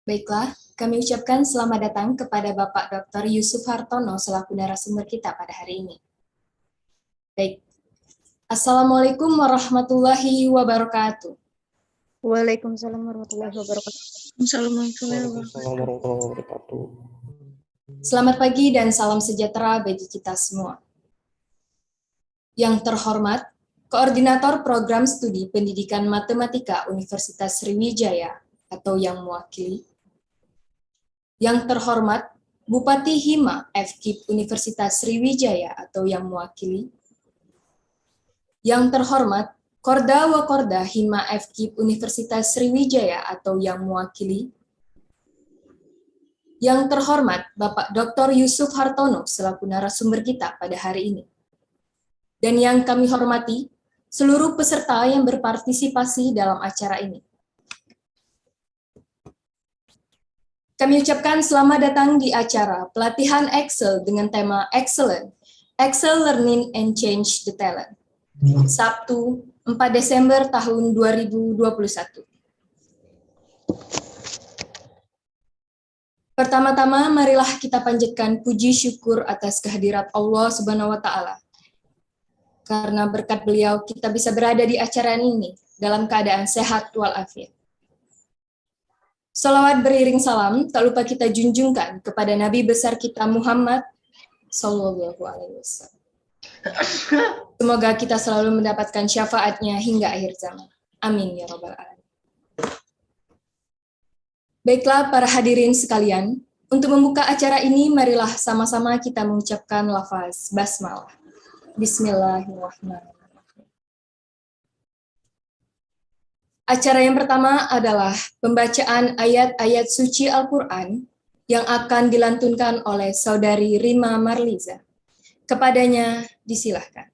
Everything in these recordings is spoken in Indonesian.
Baiklah, kami ucapkan selamat datang kepada Bapak Dr. Yusuf Hartono selaku narasumber kita pada hari ini. Baik, Assalamualaikum warahmatullahi wabarakatuh. Waalaikumsalam warahmatullahi wabarakatuh. Assalamualaikum warahmatullahi wabarakatuh. Selamat pagi dan salam sejahtera bagi kita semua. Yang terhormat, Koordinator Program Studi Pendidikan Matematika Universitas Sriwijaya atau yang mewakili. Yang terhormat, Bupati Hima FKIP Universitas Sriwijaya atau yang mewakili. Yang terhormat, Korda Wakorda Hima FKIP Universitas Sriwijaya atau yang mewakili. Yang terhormat, Bapak Dr. Yusuf Hartono selaku narasumber kita pada hari ini. Dan yang kami hormati, seluruh peserta yang berpartisipasi dalam acara ini. Kami ucapkan selamat datang di acara pelatihan Excel dengan tema Excellent, Excel Learning and Change the Talent. Sabtu, 4 Desember tahun 2021. Pertama-tama, marilah kita panjatkan puji syukur atas kehadirat Allah Subhanahu wa Ta'ala. Karena berkat beliau, kita bisa berada di acara ini dalam keadaan sehat walafiat. Salawat beriring salam, tak lupa kita junjungkan kepada Nabi besar kita Muhammad Sallallahu Alaihi Wasallam. Semoga kita selalu mendapatkan syafaatnya hingga akhir zaman. Amin ya Rabbal Alamin. Baiklah para hadirin sekalian, untuk membuka acara ini, marilah sama-sama kita mengucapkan lafaz basmalah. Bismillahirrahmanirrahim. Acara yang pertama adalah pembacaan ayat-ayat suci Al-Quran yang akan dilantunkan oleh Saudari Rima Marliza. Kepadanya disilahkan.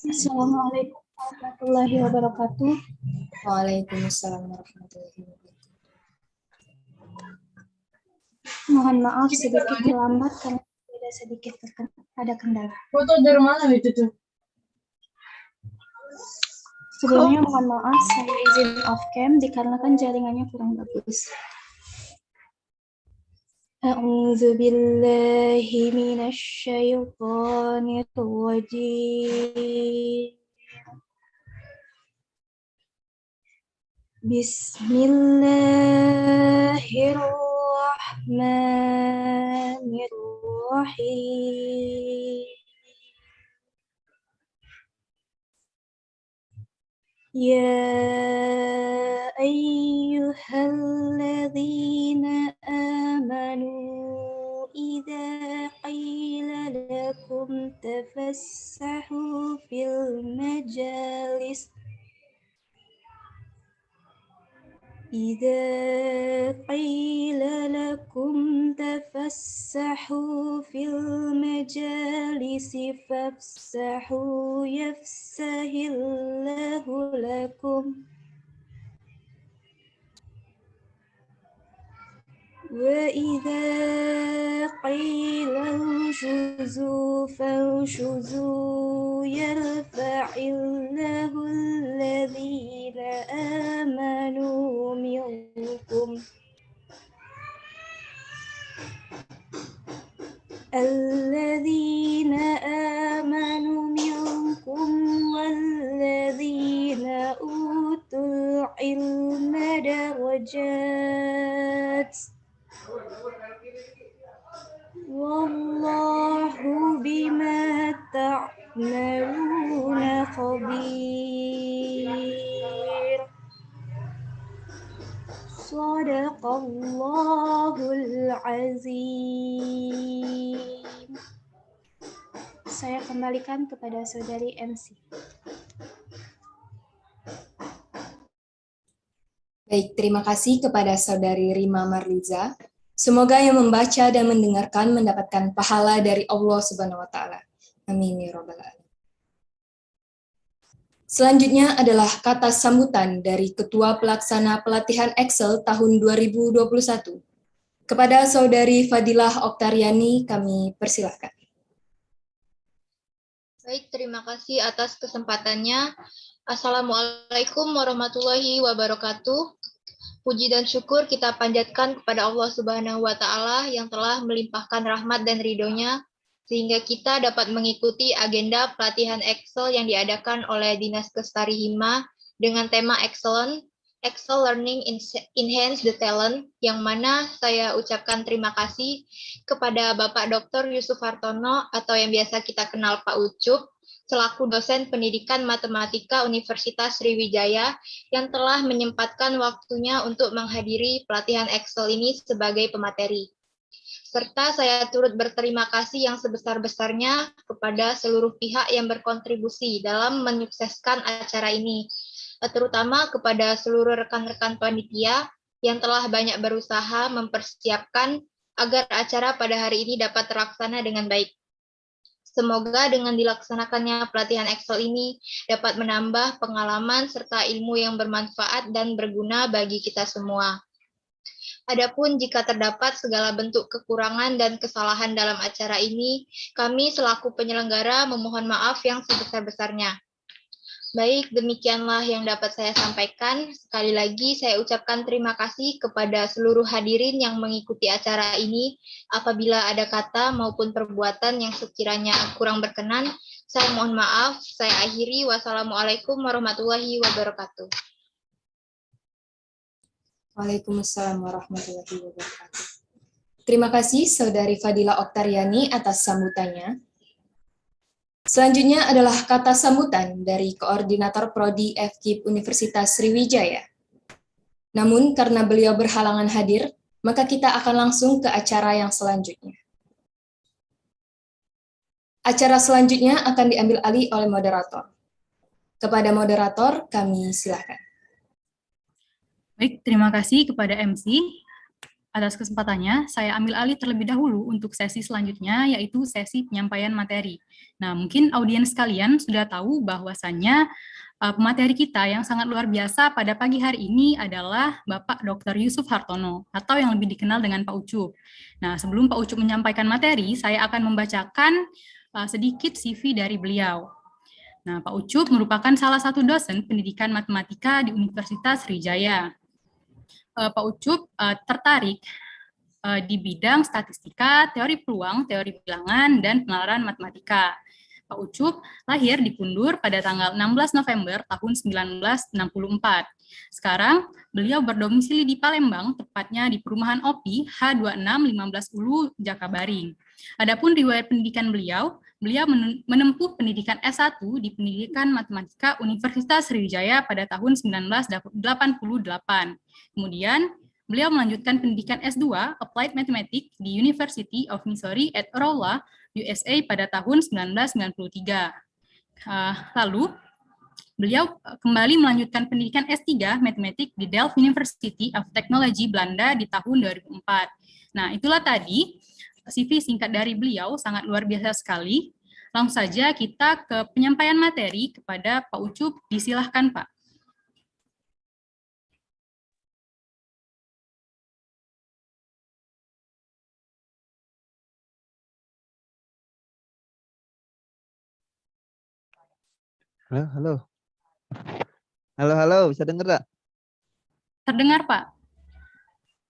Assalamualaikum warahmatullahi wabarakatuh. Waalaikumsalam warahmatullahi wabarakatuh. Mohon maaf sedikit terlambat karena ada sedikit ada kendala. Foto dari mana itu tuh? Sebelumnya mohon maaf saya izin off cam dikarenakan jaringannya kurang bagus. A'udzu billahi minasy syaithanir rajim. Bismillahirrahmanirrahim. Ya ayyuhalladzina amanu idza qila lakum tafassahu fil majalis إذا قيل لكم تفسحوا في المجالس فافسحوا يفسح الله لكم وإذا قيل انشزوا فانشزوا يرفع الله الذين آمنوا منكم والذين أوتوا العلم درجات والله بما تعملون خبير. Sadaqallahul azim. Saya kembalikan kepada saudari MC. Baik, terima kasih kepada saudari Rima Marliza. Semoga yang membaca dan mendengarkan mendapatkan pahala dari Allah Subhanahu wa taala. Amin ya rabbal alamin. Selanjutnya adalah kata sambutan dari Ketua Pelaksana Pelatihan Excel tahun 2021. Kepada saudari Fadilah Oktariani kami persilahkan. Baik, terima kasih atas kesempatannya. Assalamualaikum warahmatullahi wabarakatuh. Puji dan syukur kita panjatkan kepada Allah Subhanahu wa taala yang telah melimpahkan rahmat dan ridhonya sehingga kita dapat mengikuti agenda pelatihan Excel yang diadakan oleh Dinas Kestari Hima dengan tema Excellent, Excel Learning Enhance the Talent, yang mana saya ucapkan terima kasih kepada Bapak Dr. Yusuf Hartono atau yang biasa kita kenal Pak Ucup, selaku dosen pendidikan matematika Universitas Sriwijaya yang telah menyempatkan waktunya untuk menghadiri pelatihan Excel ini sebagai pemateri. Serta saya turut berterima kasih yang sebesar-besarnya kepada seluruh pihak yang berkontribusi dalam menyukseskan acara ini, terutama kepada seluruh rekan-rekan panitia yang telah banyak berusaha mempersiapkan agar acara pada hari ini dapat terlaksana dengan baik. Semoga dengan dilaksanakannya pelatihan Excel ini dapat menambah pengalaman serta ilmu yang bermanfaat dan berguna bagi kita semua. Adapun jika terdapat segala bentuk kekurangan dan kesalahan dalam acara ini, kami selaku penyelenggara memohon maaf yang sebesar-besarnya. Baik, demikianlah yang dapat saya sampaikan. Sekali lagi saya ucapkan terima kasih kepada seluruh hadirin yang mengikuti acara ini. Apabila ada kata maupun perbuatan yang sekiranya kurang berkenan, saya mohon maaf. Saya akhiri. Wassalamualaikum warahmatullahi wabarakatuh. Waalaikumsalam warahmatullahi wabarakatuh. Terima kasih Saudari Fadilah Oktariani atas sambutannya. Selanjutnya adalah kata sambutan dari Koordinator Prodi FKIP Universitas Sriwijaya. Namun karena beliau berhalangan hadir, maka kita akan langsung ke acara yang selanjutnya. Acara selanjutnya akan diambil alih oleh moderator. Kepada moderator, kami silakan. Baik, terima kasih kepada MC atas kesempatannya. Saya ambil alih terlebih dahulu untuk sesi selanjutnya, yaitu sesi penyampaian materi. Nah, mungkin audiens sekalian sudah tahu bahwasannya pemateri kita yang sangat luar biasa pada pagi hari ini adalah Bapak Dr. Yusuf Hartono, atau yang lebih dikenal dengan Pak Ucup. Nah, sebelum Pak Ucup menyampaikan materi, saya akan membacakan sedikit CV dari beliau. Nah, Pak Ucup merupakan salah satu dosen pendidikan matematika di Universitas Sriwijaya. Pak Ucup tertarik di bidang statistika, teori peluang, teori bilangan, dan penalaran matematika. Pak Ucup lahir di Kundur pada tanggal 16 November tahun 1964. Sekarang beliau berdomisili di Palembang, tepatnya di perumahan OPI H26 15 Jakabaring. Adapun riwayat pendidikan beliau menempuh pendidikan S1 di Pendidikan Matematika Universitas Sriwijaya pada tahun 1988. Kemudian, beliau melanjutkan pendidikan S2 Applied Mathematics di University of Missouri at Aurora, USA pada tahun 1993. Lalu, beliau kembali melanjutkan pendidikan S3 Matematik di Delft University of Technology Belanda di tahun 2004. Nah, itulah tadi CV singkat dari beliau, sangat luar biasa sekali. Langsung saja kita ke penyampaian materi kepada Pak Ucup. Disilahkan, Pak. Halo, halo. Halo, halo, bisa dengar tak? Terdengar, Pak?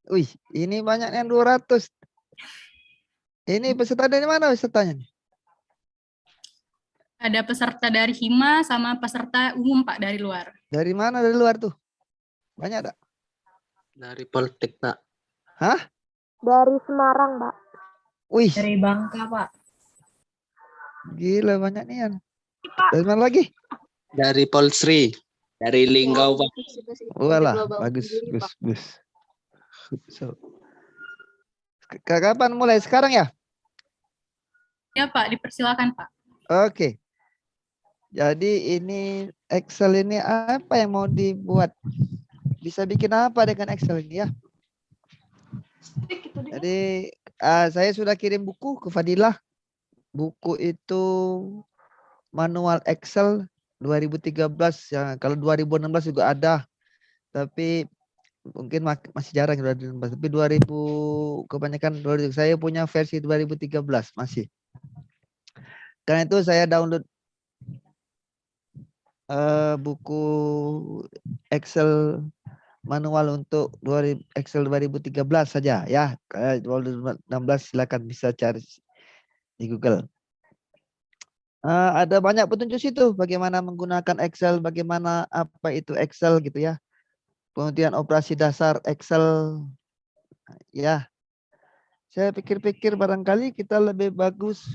Wih, ini banyak yang 200. Ini peserta dari mana pesertanya? Ada peserta dari Hima sama peserta umum, Pak, dari luar. Dari mana dari luar tuh? Banyak tak? Dari Poltek, Pak. Hah? Dari Semarang, Pak. Wih, Dari Bangka, Pak. gila banyak nih Yan. Dari mana lagi? Dari Polsri. Dari Linggau, Pak. Walah, bagus, bagus, bagus. So. Kapan mulai? Sekarang ya? Ya, Pak, dipersilakan, Pak. Oke. Jadi ini Excel ini apa yang mau dibuat? Bisa bikin apa dengan Excel ini ya? Jadi saya sudah kirim buku ke Fadilah. Buku itu manual Excel 2013 ya. Kalau 2016 juga ada. Tapi mungkin masih jarang 2016. Tapi 2000 kebanyakan 2000. Saya punya versi 2013 masih. Karena itu saya download buku Excel manual untuk Excel 2013 saja ya. 2016 silakan bisa cari di Google. Ada banyak petunjuk situ bagaimana menggunakan Excel, bagaimana apa itu Excel gitu ya. Kemudian operasi dasar Excel ya. Saya pikir-pikir barangkali kita lebih bagus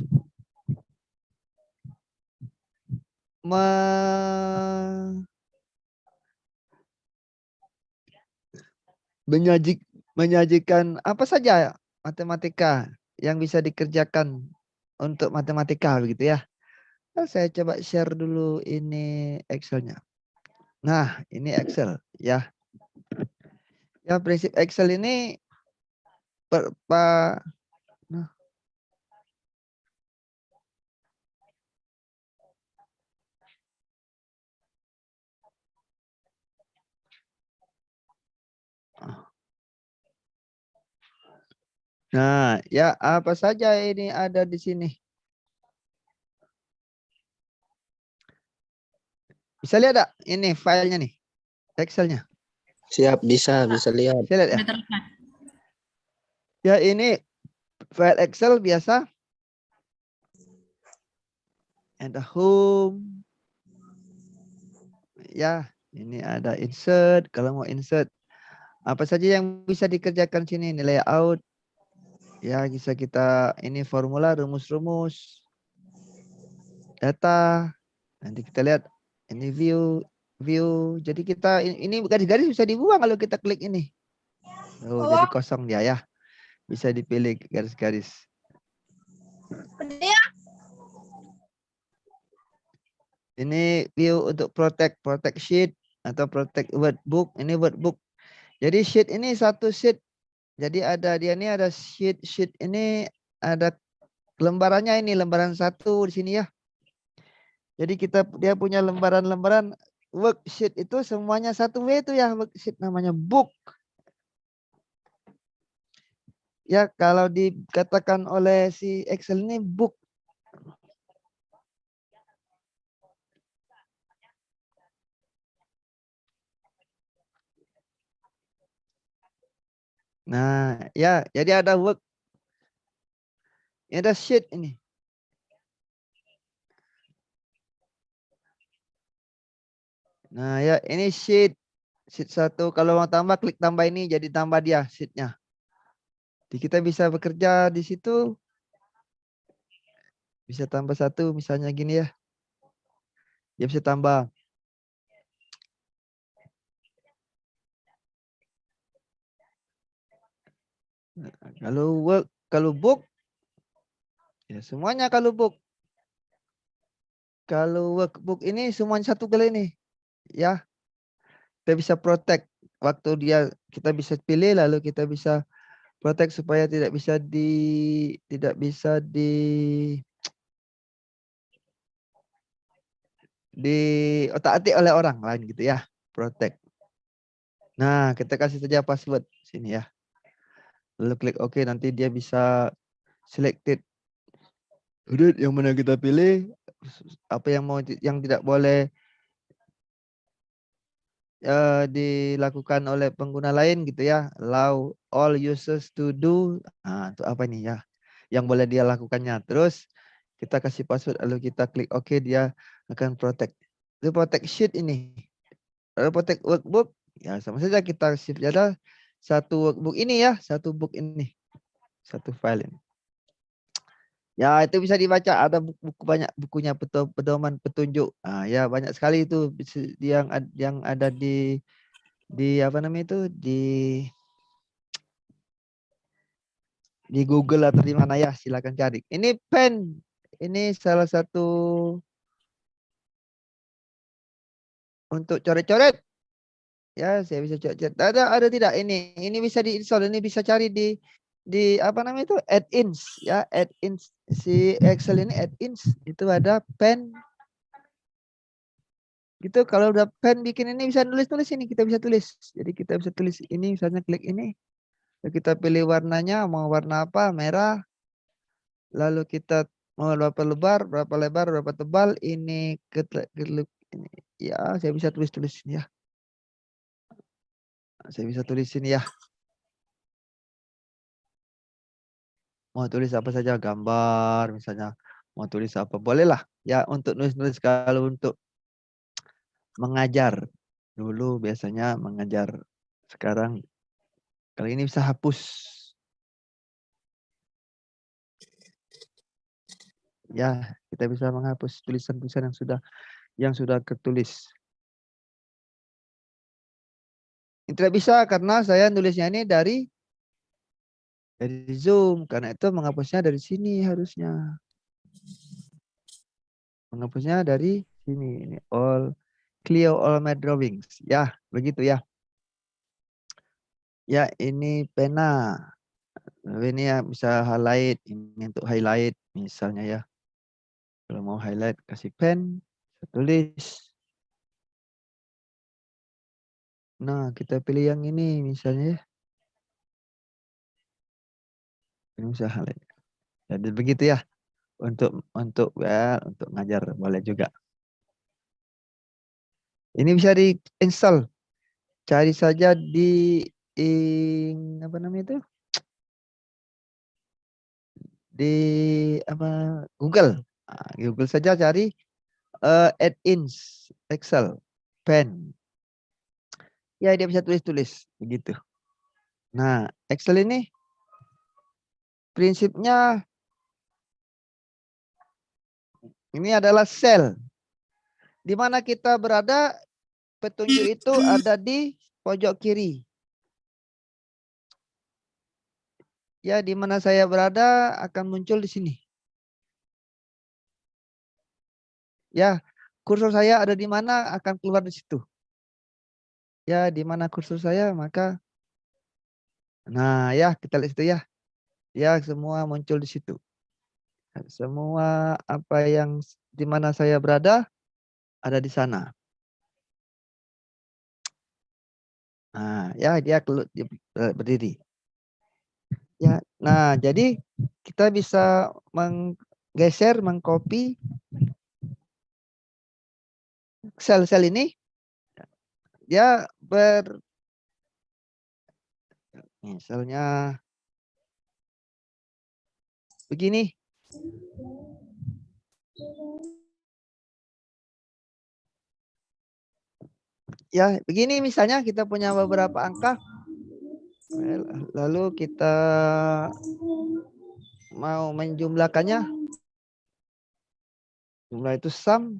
menyajikan apa saja matematika yang bisa dikerjakan untuk matematika begitu ya. Nah, saya coba share dulu ini Excelnya. Nah, ini Excel ya. Ya, prinsip Excel ini nah. Nah, ya apa saja ini ada di sini. Bisa lihat tak? Ini filenya nih. Excelnya. Siap, bisa lihat. Bisa lihat ya? Ya, ini file Excel biasa. And the home. Ya, ini ada insert. Kalau mau insert, apa saja yang bisa dikerjakan sini? Ini layout. Ya, bisa kita ini formula, rumus-rumus, data. Nanti kita lihat ini view. Jadi kita ini garis-garis bisa dibuang kalau kita klik ini. Oh, jadi kosong dia ya. Bisa dipilih garis-garis. Ini view untuk protect sheet atau protect workbook. Ini workbook. Jadi sheet ini satu sheet. Jadi ada dia ini ada sheet ini ada lembarannya ini lembaran 1 di sini ya. Jadi dia punya lembaran-lembaran worksheet itu semuanya 1W itu ya worksheet namanya book. Ya kalau dikatakan oleh si Excel ini book. Nah, ya, jadi ada work. Ini ada sheet ini. Nah, ya, ini sheet 1. Kalau mau tambah, klik tambah ini, jadi tambah dia sheetnya. Jadi kita bisa bekerja di situ. Bisa tambah 1, misalnya gini ya. Dia bisa tambah. Nah, kalau book, ya semuanya kalau book. Kalau workbook ini semuanya 1 kali ini, ya. Kita bisa protect waktu kita bisa pilih lalu kita bisa protect supaya tidak bisa di otak-atik oleh orang lain gitu ya, protect. Nah, kita kasih saja password sini ya. Lalu klik OK, nanti dia bisa selected. Udah yang mana kita pilih, apa yang tidak boleh dilakukan oleh pengguna lain gitu ya. Allow all users to do. Nah, itu apa nih ya? Yang boleh dia lakukannya. Terus kita kasih password lalu kita klik OK, dia akan protect. Itu protect sheet ini. Lalu protect workbook ya sama saja kita shift ada satu workbook ini ya, satu book ini. Satu file ini. Ya, itu bisa dibaca. Ada buku banyak bukunya pedoman petunjuk. Ah, ya banyak sekali itu yang ada di apa namanya itu di Google atau di mana ya, silakan cari. Ini pen. Ini salah satu untuk coret-coret. Ya, saya bisa coret-coret. Ada tidak ini bisa diinstal, ini bisa cari di apa namanya itu add-ins ya, add-ins si Excel ini add-ins itu ada pen gitu. Kalau udah pen bikin ini bisa nulis ini, kita bisa tulis. Jadi kita bisa tulis ini, misalnya klik ini, kita pilih warnanya mau warna apa, merah, lalu kita mau berapa lebar, berapa tebal, ini ini ya, saya bisa tulis ini ya, saya bisa tulis ini ya. Mau tulis apa saja, gambar misalnya, mau tulis apa bolehlah ya, untuk nulis-nulis. Kalau untuk mengajar dulu biasanya mengajar, sekarang kali ini bisa hapus ya, kita bisa menghapus tulisan-tulisan yang sudah ketulis. Ini tidak bisa karena saya nulisnya ini dari Zoom, karena itu menghapusnya dari sini harusnya. Menghapusnya dari sini. Ini clear all my drawings. Ya, begitu ya. Ya, ini pena. Ini ya bisa highlight, ini untuk highlight misalnya ya. Kalau mau highlight kasih pen, tulis. Nah, kita pilih yang ini misalnya ya. Ini bisa highlight. Jadi begitu ya. Untuk ngajar boleh juga. Ini bisa diinstal. Cari saja di apa namanya itu? Di apa Google. Nah, Google saja cari add-ins Excel pen. Ya, dia bisa tulis-tulis begitu. Nah, Excel ini prinsipnya ini adalah sel. Di mana kita berada, petunjuk itu ada di pojok kiri. Ya, di mana saya berada akan muncul di sini. Ya, kursor saya ada di mana akan keluar di situ. Ya, di mana kursor saya maka nah ya, kita lihat situ ya. Ya, semua muncul di situ. Semua apa yang di mana saya berada ada di sana. Nah, ya dia berdiri. Ya, nah jadi kita bisa menggeser, mengcopy sel-sel ini. Dia misalnya begini. Ya, begini misalnya kita punya beberapa angka. Lalu kita mau menjumlahkannya. Jumlah itu sum.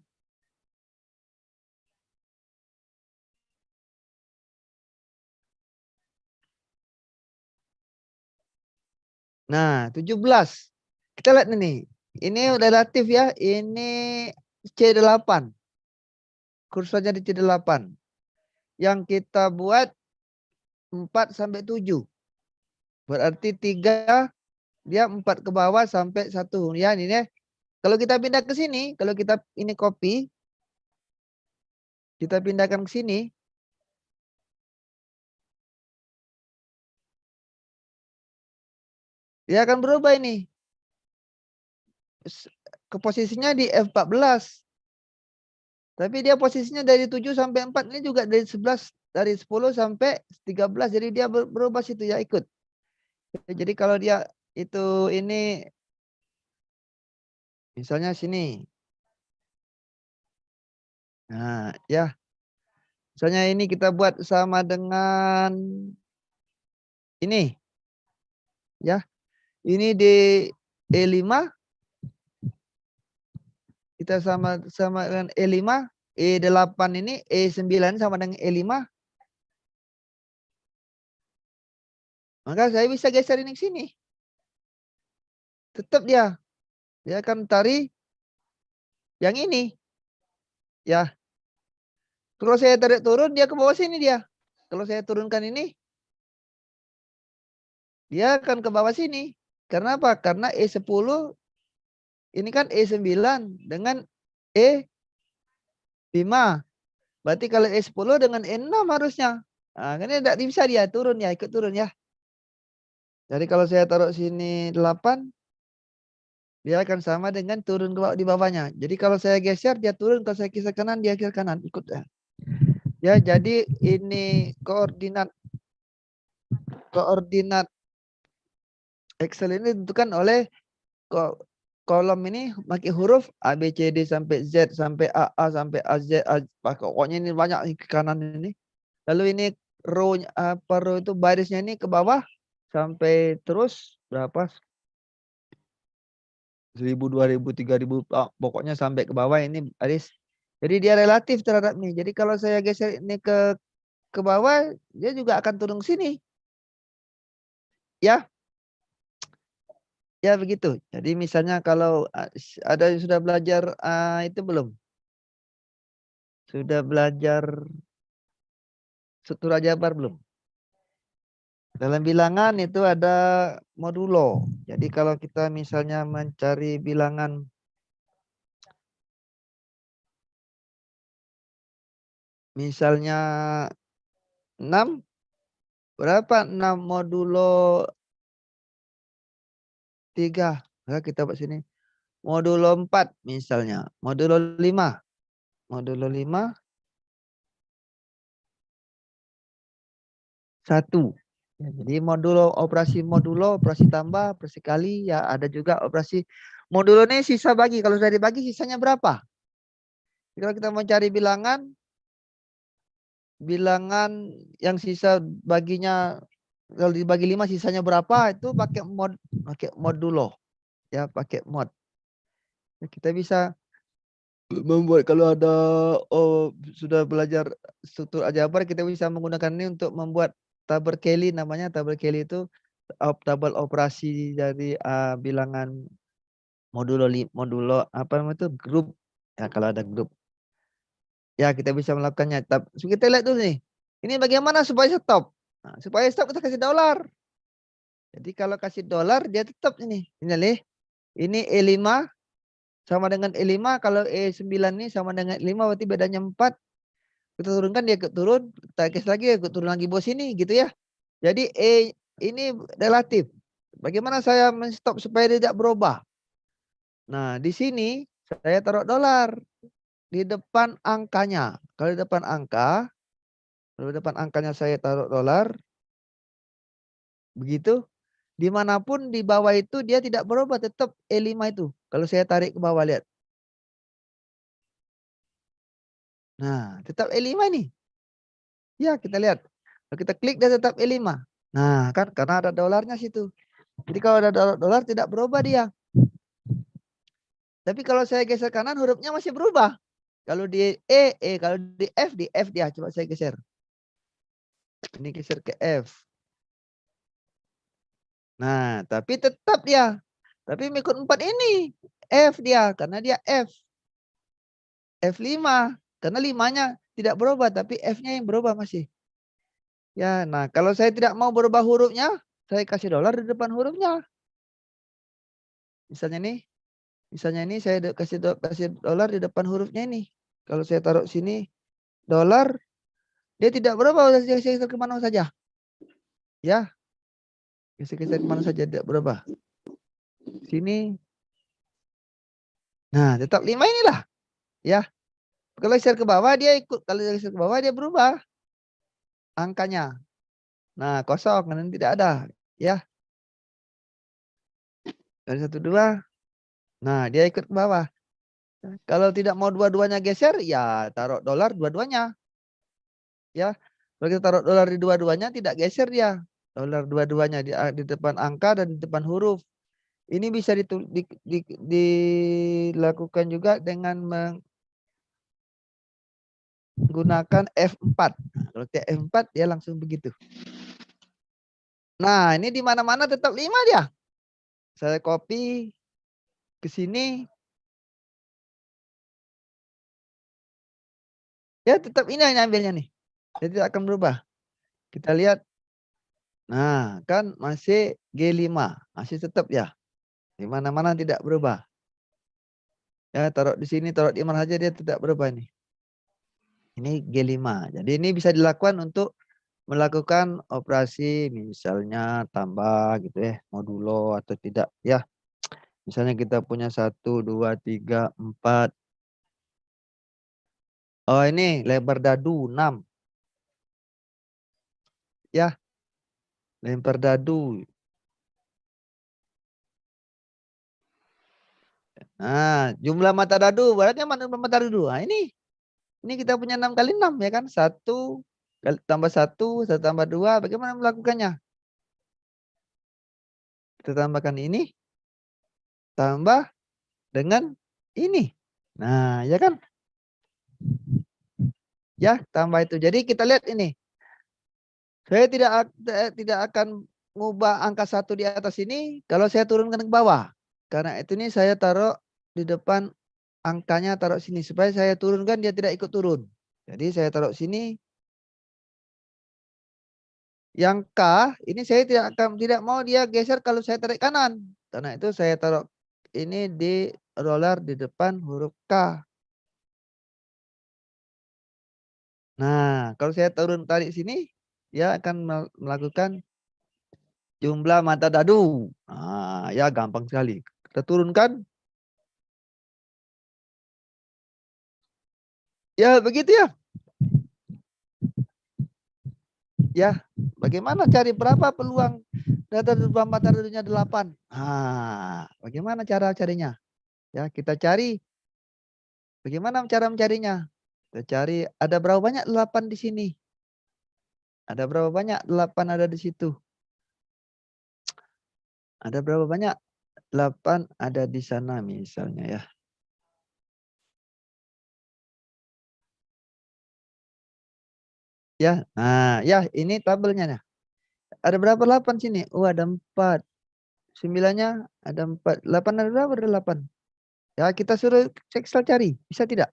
Nah, 17. Kita lihat ini. Ini relatif ya. Ini C8. Kursornya di C8. Yang kita buat 4 sampai 7. Berarti 3, dia 4 ke bawah sampai 1. Ya, ini ya. Kalau kita pindah ke sini, kalau kita ini copy, kita pindahkan ke sini. Dia akan berubah ini. ke posisinya di F14. Tapi dia posisinya dari 7 sampai 4 ini juga dari 11, dari 10 sampai 13. Jadi dia berubah situ ya, ikut. Jadi kalau dia itu ini misalnya sini. Nah, ya. Misalnya ini kita buat sama dengan ini. Ya. Ini di E5. Kita sama dengan E5, E8 ini, E9 sama dengan E5. Maka saya bisa geser ini ke sini. Tetap dia akan tarik yang ini. Ya. Kalau saya tarik turun, dia ke bawah sini dia. Kalau saya turunkan ini, dia akan ke bawah sini. Karena apa? Karena E10 ini kan E9 dengan E5. Berarti kalau E10 dengan E6 harusnya. Nah, ini tidak bisa dia turun ya, ikut turun ya. Jadi kalau saya taruh sini 8, dia akan sama dengan turun di bawahnya. Jadi kalau saya geser, dia turun. Kalau saya geser kanan, dia geser kanan. Ikut ya. Ya, jadi ini koordinat Excel ini ditentukan oleh kolom ini pakai huruf A, B, C, D sampai Z, sampai A sampai AZ. Pokoknya ini banyak ke kanan ini. Lalu ini row itu barisnya ini ke bawah sampai terus berapa? 1000, 2000, 3000, pokoknya sampai ke bawah ini baris. Jadi dia relatif terhadap ini. Jadi kalau saya geser ini ke bawah, dia juga akan turun sini. Ya. Ya begitu. Jadi misalnya kalau ada yang sudah belajar itu belum? Sudah belajar struktur aljabar belum? Dalam bilangan itu ada modulo. Jadi kalau kita misalnya mencari bilangan misalnya 6, berapa 6 modulo 3? Nah, kita buat sini. Modulo 4 misalnya. Modulo 5. Modulo 5. 1. Ya, jadi operasi modulo, operasi tambah, operasi kali, ya ada juga operasi modulo ini sisa bagi. Kalau sudah dibagi sisanya berapa? Kalau kita mau cari bilangan yang sisa baginya, kalau dibagi 5 sisanya berapa, itu pakai modulo. Ya, pakai mod. Ya, kita bisa membuat kalau ada sudah belajar struktur aljabar, kita bisa menggunakan ini untuk membuat tabel Kelly namanya. Tabel Kelly itu tabel operasi dari bilangan modulo apa namanya itu grup. Ya, kalau ada grup. Ya, kita bisa melakukannya. Tapi kita lihat dulu nih. Ini bagaimana supaya stop? Nah, supaya stop kita kasih dolar. Jadi kalau kasih dolar dia tetap ini. Ini E5 sama dengan E5, kalau E9 ini sama dengan E5 berarti bedanya 4. Kita turunkan dia ikut turun, kita geser lagi ikut turun lagi bawah sini gitu ya. Jadi ini relatif. Bagaimana saya menstop supaya dia tidak berubah? Nah, di sini saya taruh dolar di depan angkanya. Kalau di depan angkanya saya taruh dolar. Begitu. Dimanapun di bawah itu dia tidak berubah, tetap E5 itu. Kalau saya tarik ke bawah, lihat. Nah, tetap E5 nih. Ya, kita lihat. Kalau kita klik dia tetap E5. Nah, kan karena ada dolarnya situ. Jadi kalau ada dolar tidak berubah dia. Tapi kalau saya geser kanan hurufnya masih berubah. Kalau di kalau di F dia. Coba saya geser. Ini geser ke F. Nah, tapi tetap dia. Tapi mengikut 4 ini. F dia, karena dia F. F5. Karena 5-nya tidak berubah, tapi F-nya yang berubah masih. Ya, nah kalau saya tidak mau berubah hurufnya, saya kasih dolar di depan hurufnya. Misalnya ini saya kasih dolar di depan hurufnya ini. Kalau saya taruh sini dolar, dia tidak berubah, geser kemana saja. Ya, geser kemana saja tidak berubah. Sini. Nah, tetap 5 inilah. Ya. Kalau geser ke bawah dia ikut. Kalau geser ke bawah dia berubah angkanya. Nah, kosong. Dan tidak ada. Ya. Dari 1, 2. Nah, dia ikut ke bawah. Kalau tidak mau dua-duanya geser, ya taruh dolar dua-duanya. Ya. Kalau kita taruh dolar di dua-duanya, tidak geser dia. Dolar dua-duanya di depan angka dan di depan huruf. Ini bisa dilakukan juga dengan menggunakan F4. Nah, kalau F4 dia langsung begitu. Nah, ini di mana-mana tetap 5 dia. Saya copy ke sini. Ya, tetap ini yang ambilnya nih. Jadi tidak akan berubah. Kita lihat. Nah, kan masih G5. Masih tetap ya. Di mana-mana tidak berubah. Ya, taruh di sini, taruh di mana saja dia tidak berubah nih. Ini G5. Jadi ini bisa dilakukan untuk melakukan operasi misalnya tambah gitu ya, modulo atau tidak ya. Misalnya kita punya 1, 2, 3, 4. Oh, ini lebar dadu 6. Ya. Lempar dadu. Nah, jumlah mata dadu, berarti mana mata dadu? Nah, ini kita punya 6 kali 6 ya kan? 1 tambah 1 tambah 2, bagaimana melakukannya? Kita tambahkan ini tambah dengan ini. Nah, ya kan? Ya, tambah itu. Jadi kita lihat ini. Saya tidak akan mengubah angka 1 di atas ini kalau saya turunkan ke bawah. Karena itu ini saya taruh di depan angkanya, taruh sini supaya saya turunkan dia tidak ikut turun. Jadi saya taruh sini. Yang K ini saya tidak mau dia geser kalau saya tarik kanan. Karena itu saya taruh ini di roller di depan huruf K. Nah, kalau saya tarik sini, dia akan melakukan jumlah mata dadu. Nah, ya gampang sekali. Kita turunkan. Ya, begitu ya. Ya, bagaimana cari berapa peluang data mata dadunya 8? Nah, bagaimana cara carinya? Ya, kita cari. Bagaimana cara mencarinya? Kita cari ada berapa banyak 8 di sini? Ada berapa banyak 8 ada di situ? Ada berapa banyak 8 ada di sana misalnya ya. Ya, nah ya ini tabelnya. Nah. Ada berapa 8 sini? Oh ada 4. 9-nya ada 4. 8 ada berapa? Ada 8. Ya kita suruh Excel cari. Bisa tidak?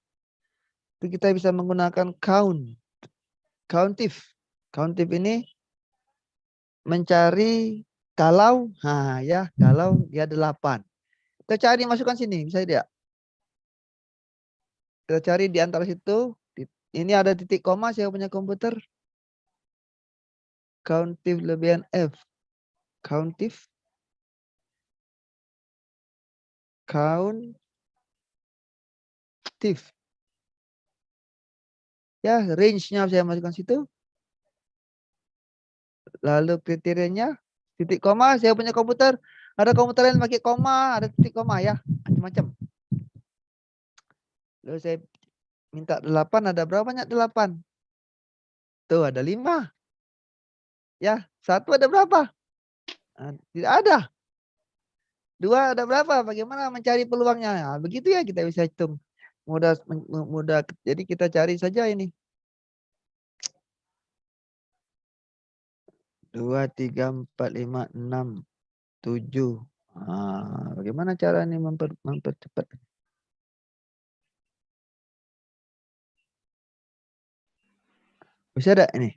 Itu kita bisa menggunakan count. Countif. Countif ini mencari kalau, nah ya kalau dia 8. Kita cari masukkan sini. Bisa tidak? Kita cari di antara situ. Ini ada titik koma saya punya komputer. Countif lebihan F. Countif. Countif. Ya, range-nya saya masukkan situ. Lalu kriterianya titik koma, saya punya komputer. Ada komputer yang pakai koma, ada titik koma ya, macam-macam. Lalu saya minta 8, ada berapa banyak 8? Tuh ada 5. Ya, 1 ada berapa? Nah, tidak ada. 2 ada berapa? Bagaimana mencari peluangnya? Nah, begitu ya kita bisa hitung. Mudah. Jadi kita cari saja ini. 2, 3, 4, 5, 6, 7. Nah, bagaimana cara ini mempercepat? Bisa ada ini?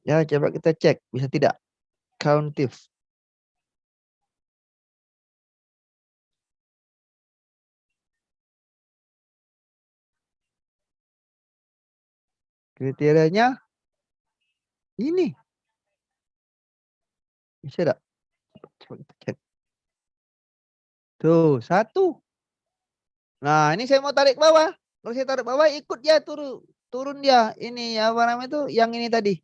Ya, coba kita cek. Bisa tidak? Countif. Kriterianya ini. Bisa tidak? Coba kita cek. Tuh, 1. Nah, ini saya mau tarik bawah. Kalau saya tarik bawah, ikut dia turun dia. Ini apa namanya itu? Yang ini tadi.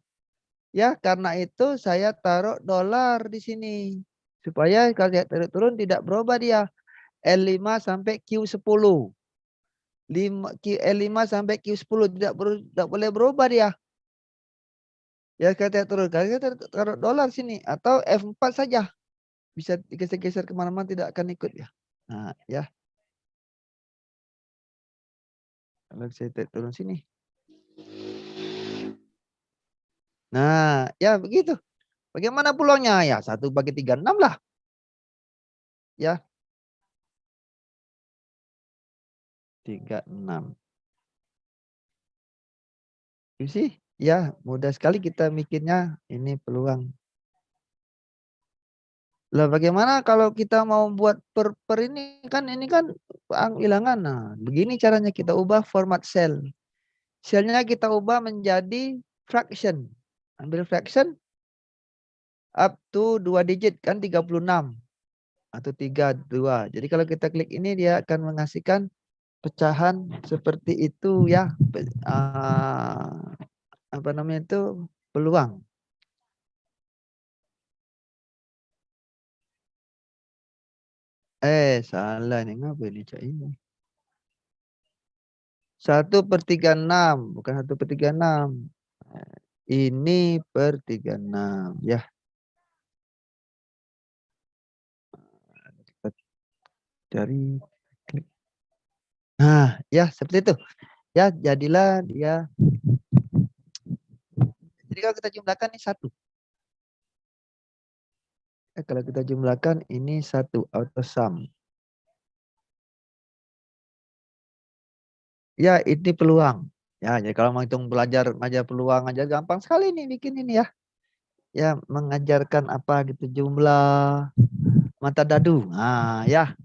Ya, karena itu saya taruh dolar di sini. Supaya kalau saya tarik turun tidak berubah dia. L5 sampai Q10. L5 sampai Q10 tidak boleh berubah dia. Ya, kalau saya turun. Kalau saya taruh dolar sini. Atau F4 saja. Bisa digeser-geser kemana-mana tidak akan ikut ya. Nah, ya. Kalau saya tarik turun sini. Nah, ya begitu. Bagaimana peluangnya? Ya 1/36 lah. Ya. 36. You see? Ya, mudah sekali kita mikirnya ini peluang. Lah bagaimana kalau kita mau buat per ini kan bilangan. Nah, begini caranya kita ubah format cell. Selnya kita ubah menjadi fraction. Ambil fraction up to 2 digit kan 36 atau 32. Jadi kalau kita klik ini dia akan menghasilkan pecahan seperti itu ya. Apa namanya itu peluang. Salah nih ngapa ini cak ini. 1/36 bukan 1/36. Ini per 36 ya. Dari nah ya seperti itu ya, jadilah dia. Jadi kalau kita jumlahkan ini 1 ya, kalau kita jumlahkan ini 1 auto sum ya, ini peluang ya. Jadi kalau mau hitung belajar peluang aja gampang sekali nih bikin ini ya. Ya mengajarkan apa gitu jumlah mata dadu. Nah ya.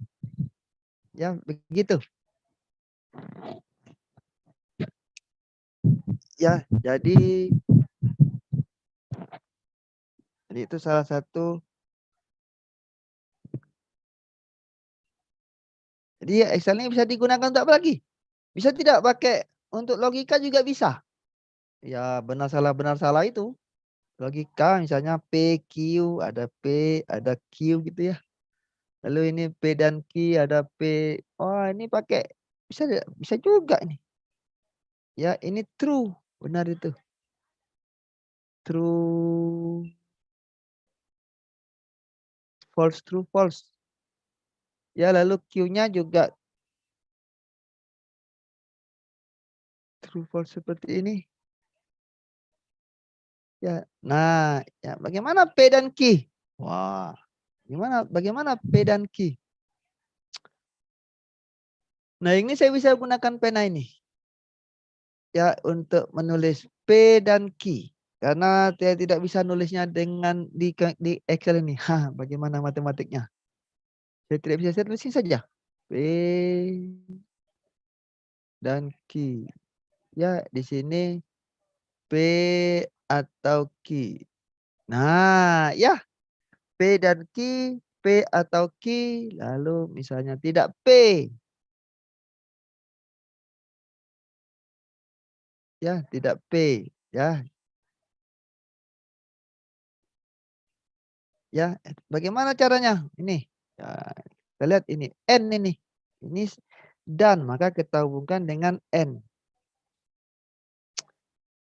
Ya begitu. Ya, jadi itu salah satu. Jadi Excel ini bisa digunakan untuk apa lagi? Bisa tidak pakai untuk logika juga bisa. Ya benar salah itu. Logika misalnya P, Q, ada P, ada Q gitu ya. Lalu ini P dan Q ada P. Oh ini pakai bisa juga ini. Ya ini true, benar itu. True, false, true, false. Ya lalu Q-nya juga true, false seperti ini. Ya, nah, ya bagaimana P dan Q? Wah, bagaimana P dan Q? Nah, ini saya bisa gunakan pena ini. Ya, untuk menulis P dan Q. Karena saya tidak bisa nulisnya dengan di Excel ini. Bagaimana matematiknya? Saya tidak bisa, saya tulisin saja. P dan Q. Ya, di sini P atau Q. Nah, ya. P dan Q, P atau Q, lalu misalnya tidak P. Ya, tidak P. Ya. Ya, bagaimana caranya? Ini. Ya, kita lihat ini N ini. Ini dan maka kita hubungkan dengan N.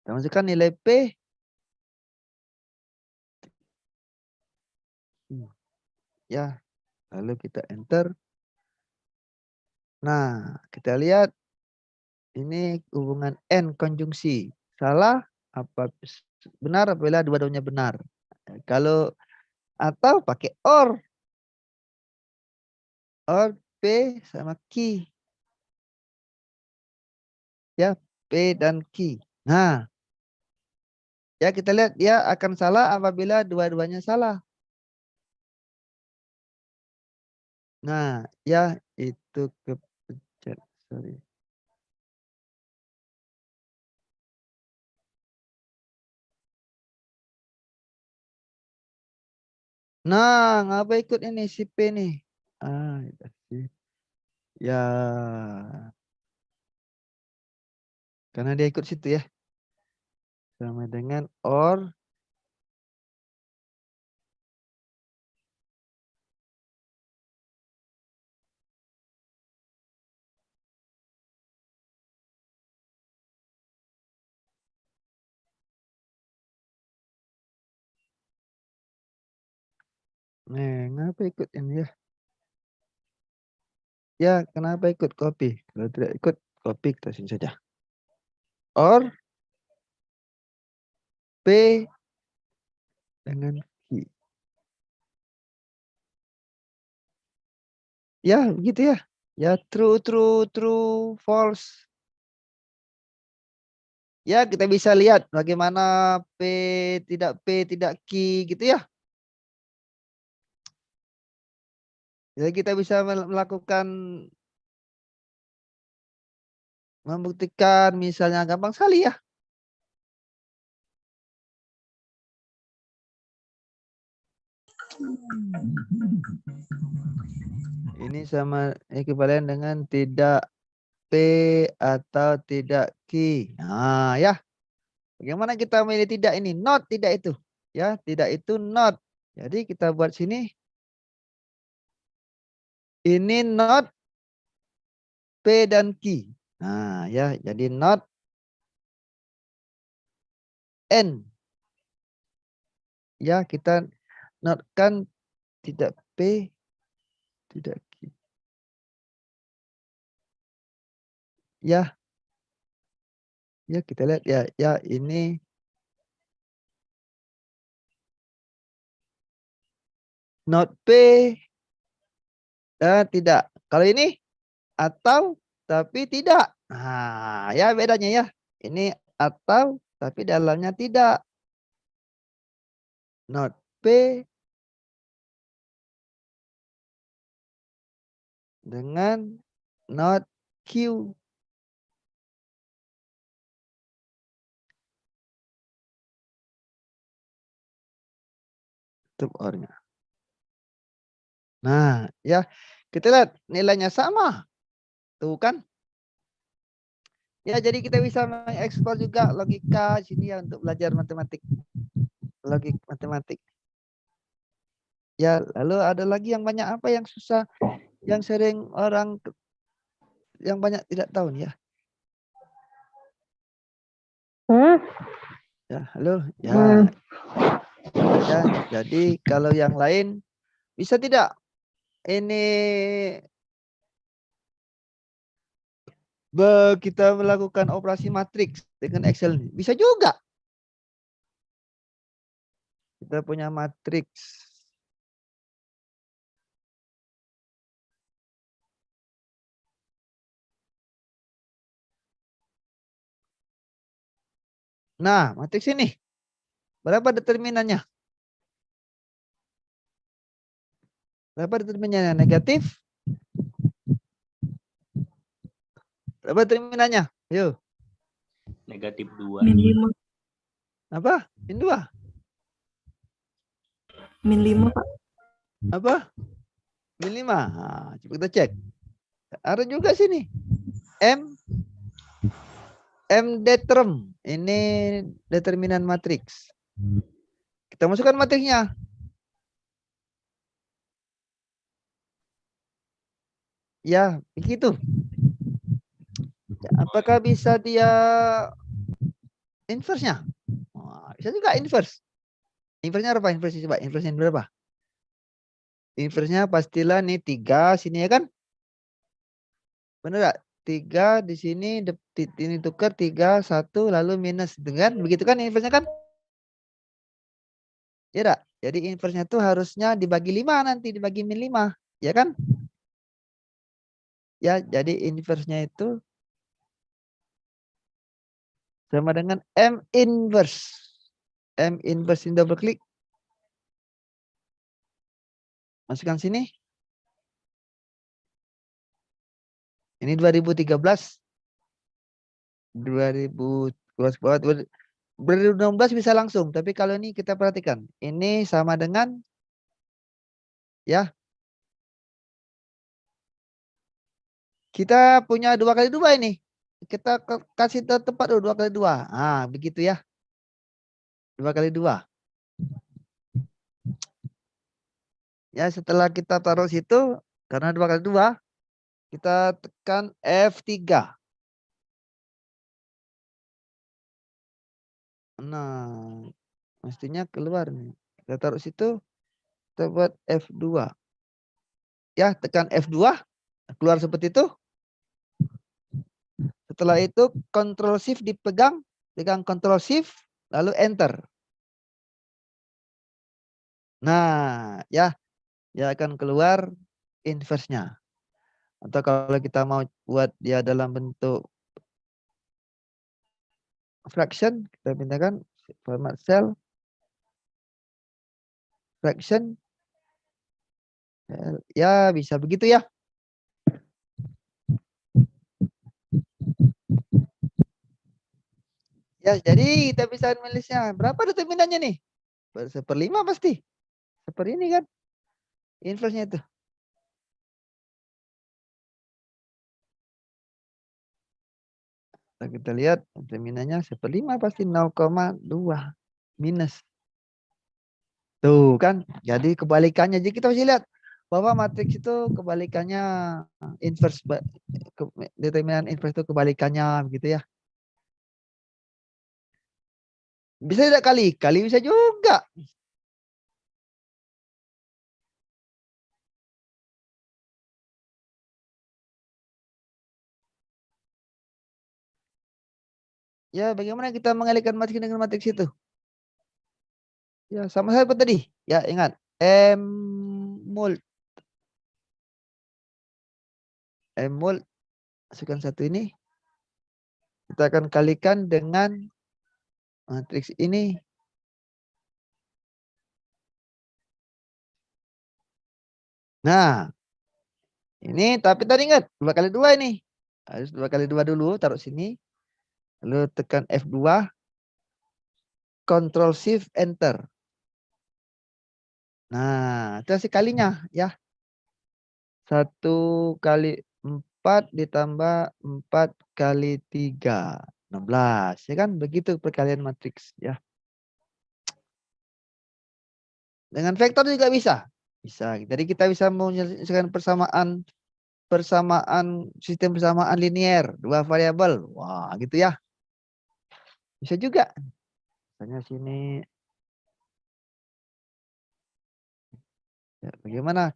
Kita masukkan nilai P. Ya, lalu kita enter. Nah, kita lihat ini hubungan N konjungsi. Salah apa benar apabila dua-duanya benar. Kalau atau pakai OR. OR P sama Q. Ya, P dan Q. Nah, ya kita lihat dia akan salah apabila dua-duanya salah. Nah, ya itu kepencet. Sorry. Nah, ngapa ikut ini si P nih? Ya. Karena dia ikut situ ya. Sama dengan or. Ngapa ikut ini ya? Ya, kenapa ikut copy? Kalau tidak ikut copy, kita sini saja. Or P dengan Q. Ya, begitu ya. Ya, true, true, true, false. Ya, kita bisa lihat bagaimana P, tidak Q, gitu ya. Jadi kita bisa melakukan, membuktikan misalnya gampang sekali ya. Ini sama ekuivalen dengan tidak P atau tidak Q. Nah ya. Bagaimana kita memilih tidak ini? Not tidak itu. Ya, tidak itu not. Jadi kita buat sini. Ini not P dan Q. Nah ya, jadi not N. Ya, kita notkan tidak P, tidak Q. Ya. Ya, kita lihat ya. Ya, ini not P dan tidak. Kalau ini atau tapi tidak. Nah, ya bedanya ya. Ini atau tapi dalamnya tidak. Not P dengan not Q. Tutup ornya. Nah, ya. Kita lihat nilainya sama. Tuh kan? Ya, jadi kita bisa mengekspor juga logika sini ya untuk belajar matematik. Logik matematik. Ya, lalu ada lagi yang banyak apa yang susah, yang sering orang yang banyak tidak tahu nih ya. Ya, halo. Ya. Ya, jadi kalau yang lain bisa tidak ini kita melakukan operasi matriks dengan Excel? Bisa juga. Kita punya matriks. Nah, matriks ini berapa determinannya? Berapa determinannya? Negatif? Berapa determinannya? Yuk. Negatif 2. Min 5. Apa? Min 2. Min 5, Pak. Apa? Min 5. Nah, coba kita cek. Ada juga sini. M determ. Ini determinan matriks. Kita masukkan matriksnya. Ya, begitu. Apakah bisa dia inverse-nya? Wah, bisa juga inverse. Inverse-nya apa? Inverse coba. Inverse-nya berapa? Inverse-nya pastilah nih 3 sini ya kan? Benar enggak? 3 di sini ini tukar 3 1 lalu minus dengan begitu kan inverse-nya kan? Ya enggak? Jadi inverse-nya tuh harusnya dibagi 5 nanti dibagi min 5, ya kan? Ya, jadi inverse-nya itu sama dengan M inverse. M inverse ini double klik. Masukkan sini. Ini 2013. 2016 bisa langsung, tapi kalau ini kita perhatikan. Ini sama dengan ya Kita punya 2 kali 2 ini. Kita kasih tempat dulu 2 kali 2. Ah, begitu ya. 2 kali 2. Ya, setelah kita taruh situ, karena 2 kali 2, kita tekan F3. Nah, mestinya keluar nih. Kita taruh situ, kita buat F2. Ya, tekan F2, keluar seperti itu. Setelah itu Ctrl Shift dipegang, pegang Ctrl Shift, lalu Enter. Nah, ya, dia akan keluar inverse-nya. Atau kalau kita mau buat dia dalam bentuk fraction, kita pindahkan format cell, fraction. Ya, bisa begitu ya. Ya, jadi kita bisa nulisnya. Berapa determinannya nih? 1/5 pasti. Seperti ini kan. Inverse-nya itu. Nah, kita lihat determinannya 1/5 pasti 0,2 minus. Tuh kan. Jadi kebalikannya. Jadi kita bisa lihat bahwa matriks itu kebalikannya inverse. Determinan inverse itu kebalikannya gitu ya. Bisa tidak kali? Kali bisa juga. Ya, bagaimana kita mengalihkan matriks dengan matriks itu? Ya, sama saya seperti tadi. Ya, ingat. M mul. M mul. Masukkan satu ini. Kita akan kalikan dengan matriks ini. Nah, ini tapi tadi ingat 2 kali 2 ini. Harus 2 kali 2 dulu, taruh sini. Lalu tekan F2. Ctrl Shift Enter. Nah, itu hasil kalinya ya. 1 kali 4 ditambah 4 kali 3. 16. Ya kan? Begitu perkalian matriks ya. Dengan vektor juga bisa. Bisa. Jadi kita bisa menyelesaikan sistem persamaan linear 2 variabel. Wah, gitu ya. Bisa juga. Misalnya sini. Ya, bagaimana?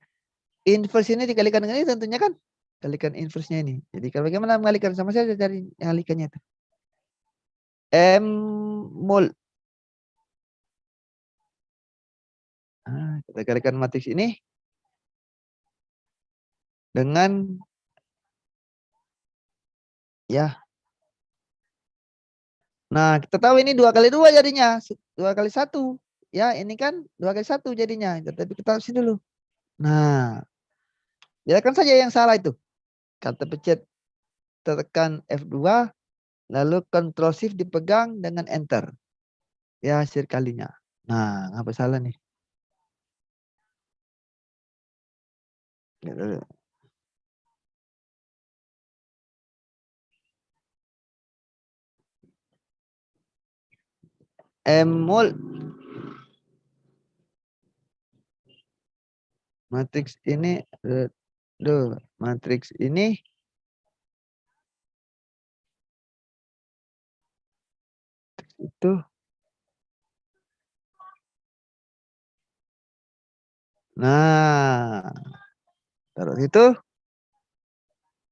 Inverse ini dikalikan dengan ini tentunya kan. Kalikan inverse-nya ini. Jadi kalau bagaimana mengalihkan sama saya cari kalikannya itu. M mul. Nah, kita kalikan matriks ini dengan ya. Nah, kita tahu ini 2 kali 2 jadinya. 2 kali 1. Ya, ini kan 2 kali 1 jadinya. Tapi kita taruh sini dulu. Nah, biarkan saja yang salah itu. Kata pencet tekan F2, lalu Ctrl Shift dipegang dengan Enter. Ya, hasil kalinya. Nah, apa salah nih? Lihat dulu. M mul. Matriks ini matriks ini itu. Nah, taruh situ.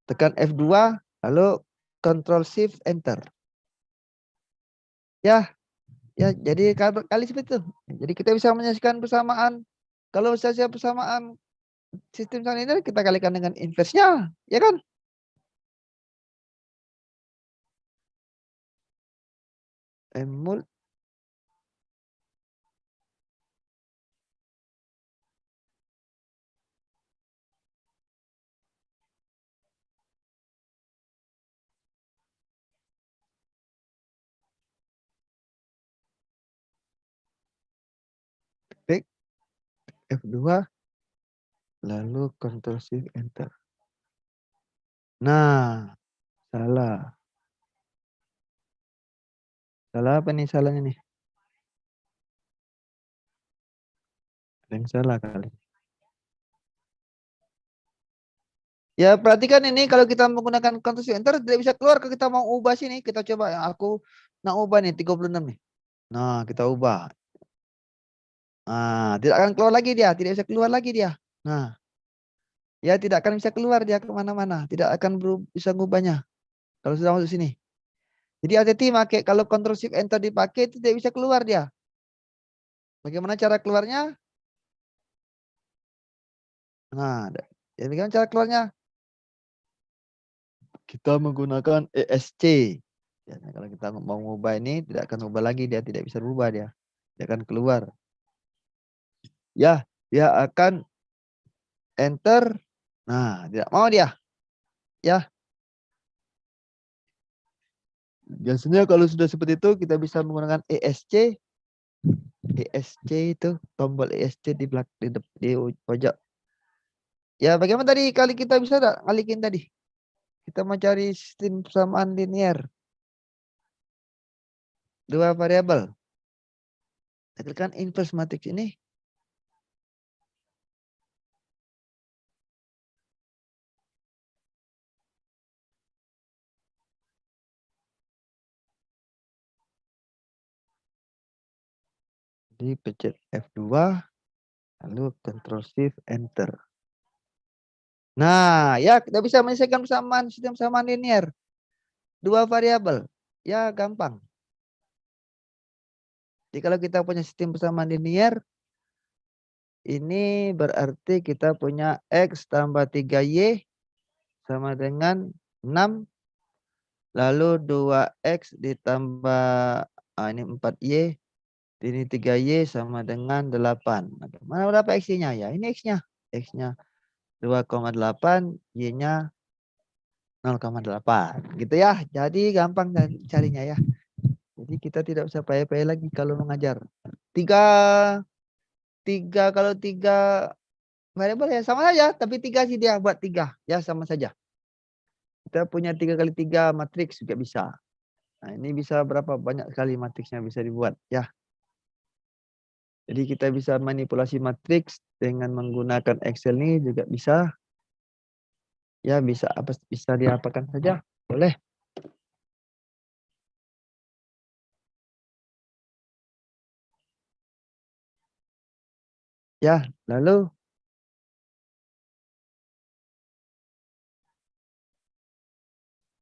Tekan F2, lalu Ctrl Shift Enter. Ya, ya, jadi kali seperti itu. Jadi kita bisa menyaksikan persamaan. Kalau saya persamaan sistem linear kita kalikan dengan inverse-nya, ya kan? M mul. Klik F2, lalu Ctrl Shift Enter. Nah, salah. Salah apa nih salahnya nih? Ada yang salah kali. Ya, perhatikan ini kalau kita menggunakan control enter tidak bisa keluar kalau kita mau ubah sini. Kita coba yang aku nak ubah nih 36 nih. Nah, kita ubah. Nah, tidak akan keluar lagi dia, tidak bisa keluar lagi dia. Nah, ya tidak akan bisa keluar dia kemana-mana, tidak akan bisa ngubahnya kalau sudah masuk sini. Jadi hati-hati pakai kalau control shift enter dipakai itu tidak bisa keluar dia. Bagaimana cara keluarnya? Nah, ya bagaimana cara keluarnya? Kita menggunakan ESC. Ya, kalau kita mau mengubah ini tidak akan ubah lagi dia, tidak bisa berubah dia. Dia akan keluar. Ya, dia akan enter. Nah, tidak mau dia. Ya. Biasanya kalau sudah seperti itu kita bisa menggunakan ESC. ESC itu tombol ESC di belakang di pojok. Ya, bagaimana tadi kali kita bisa enggak ngalikin tadi? Kita mau cari sistem persamaan linear. Dua variabel. Tekan inverse matrix ini. Jadi pencet F2 lalu Ctrl Shift Enter. Nah, ya kita bisa menyelesaikan persamaan sistem persamaan linear. Dua variabel. Ya, gampang. Jadi kalau kita punya sistem persamaan linear, ini berarti kita punya X tambah 3Y sama dengan 6. Lalu 2X ditambah ini 4Y. Ini 3Y sama dengan 8. Mana berapa X-nya ya? Ini X-nya. X-nya 2,8, Y-nya 0,8. Gitu ya. Jadi gampang carinya ya. Jadi kita tidak usah payah-payah lagi kalau mengajar. Tiga kalau tiga variabel ya sama saja. Tapi 3 sih dia buat 3. Ya sama saja. Kita punya 3 kali 3 matriks juga bisa. Nah ini bisa berapa banyak sekali matriksnya bisa dibuat ya. Jadi kita bisa manipulasi matriks dengan menggunakan Excel ini juga bisa. Ya bisa diapakan saja. Boleh. Ya, lalu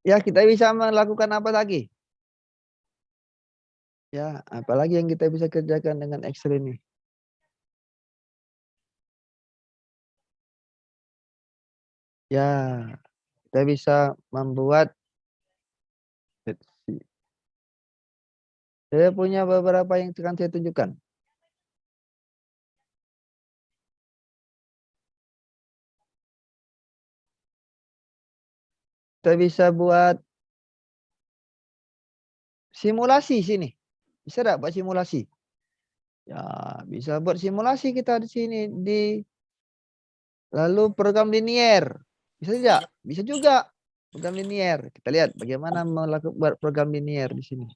ya kita bisa melakukan apa lagi? Ya, apalagi yang kita bisa kerjakan dengan Excel ini? Ya, kita bisa membuat. Saya punya beberapa yang akan saya tunjukkan. Kita bisa buat simulasi sini. Bisa enggak buat simulasi? Ya, bisa buat simulasi kita di sini lalu program linear. Bisa tidak? Bisa juga. Program linear. Kita lihat bagaimana melakukan program linear di sini.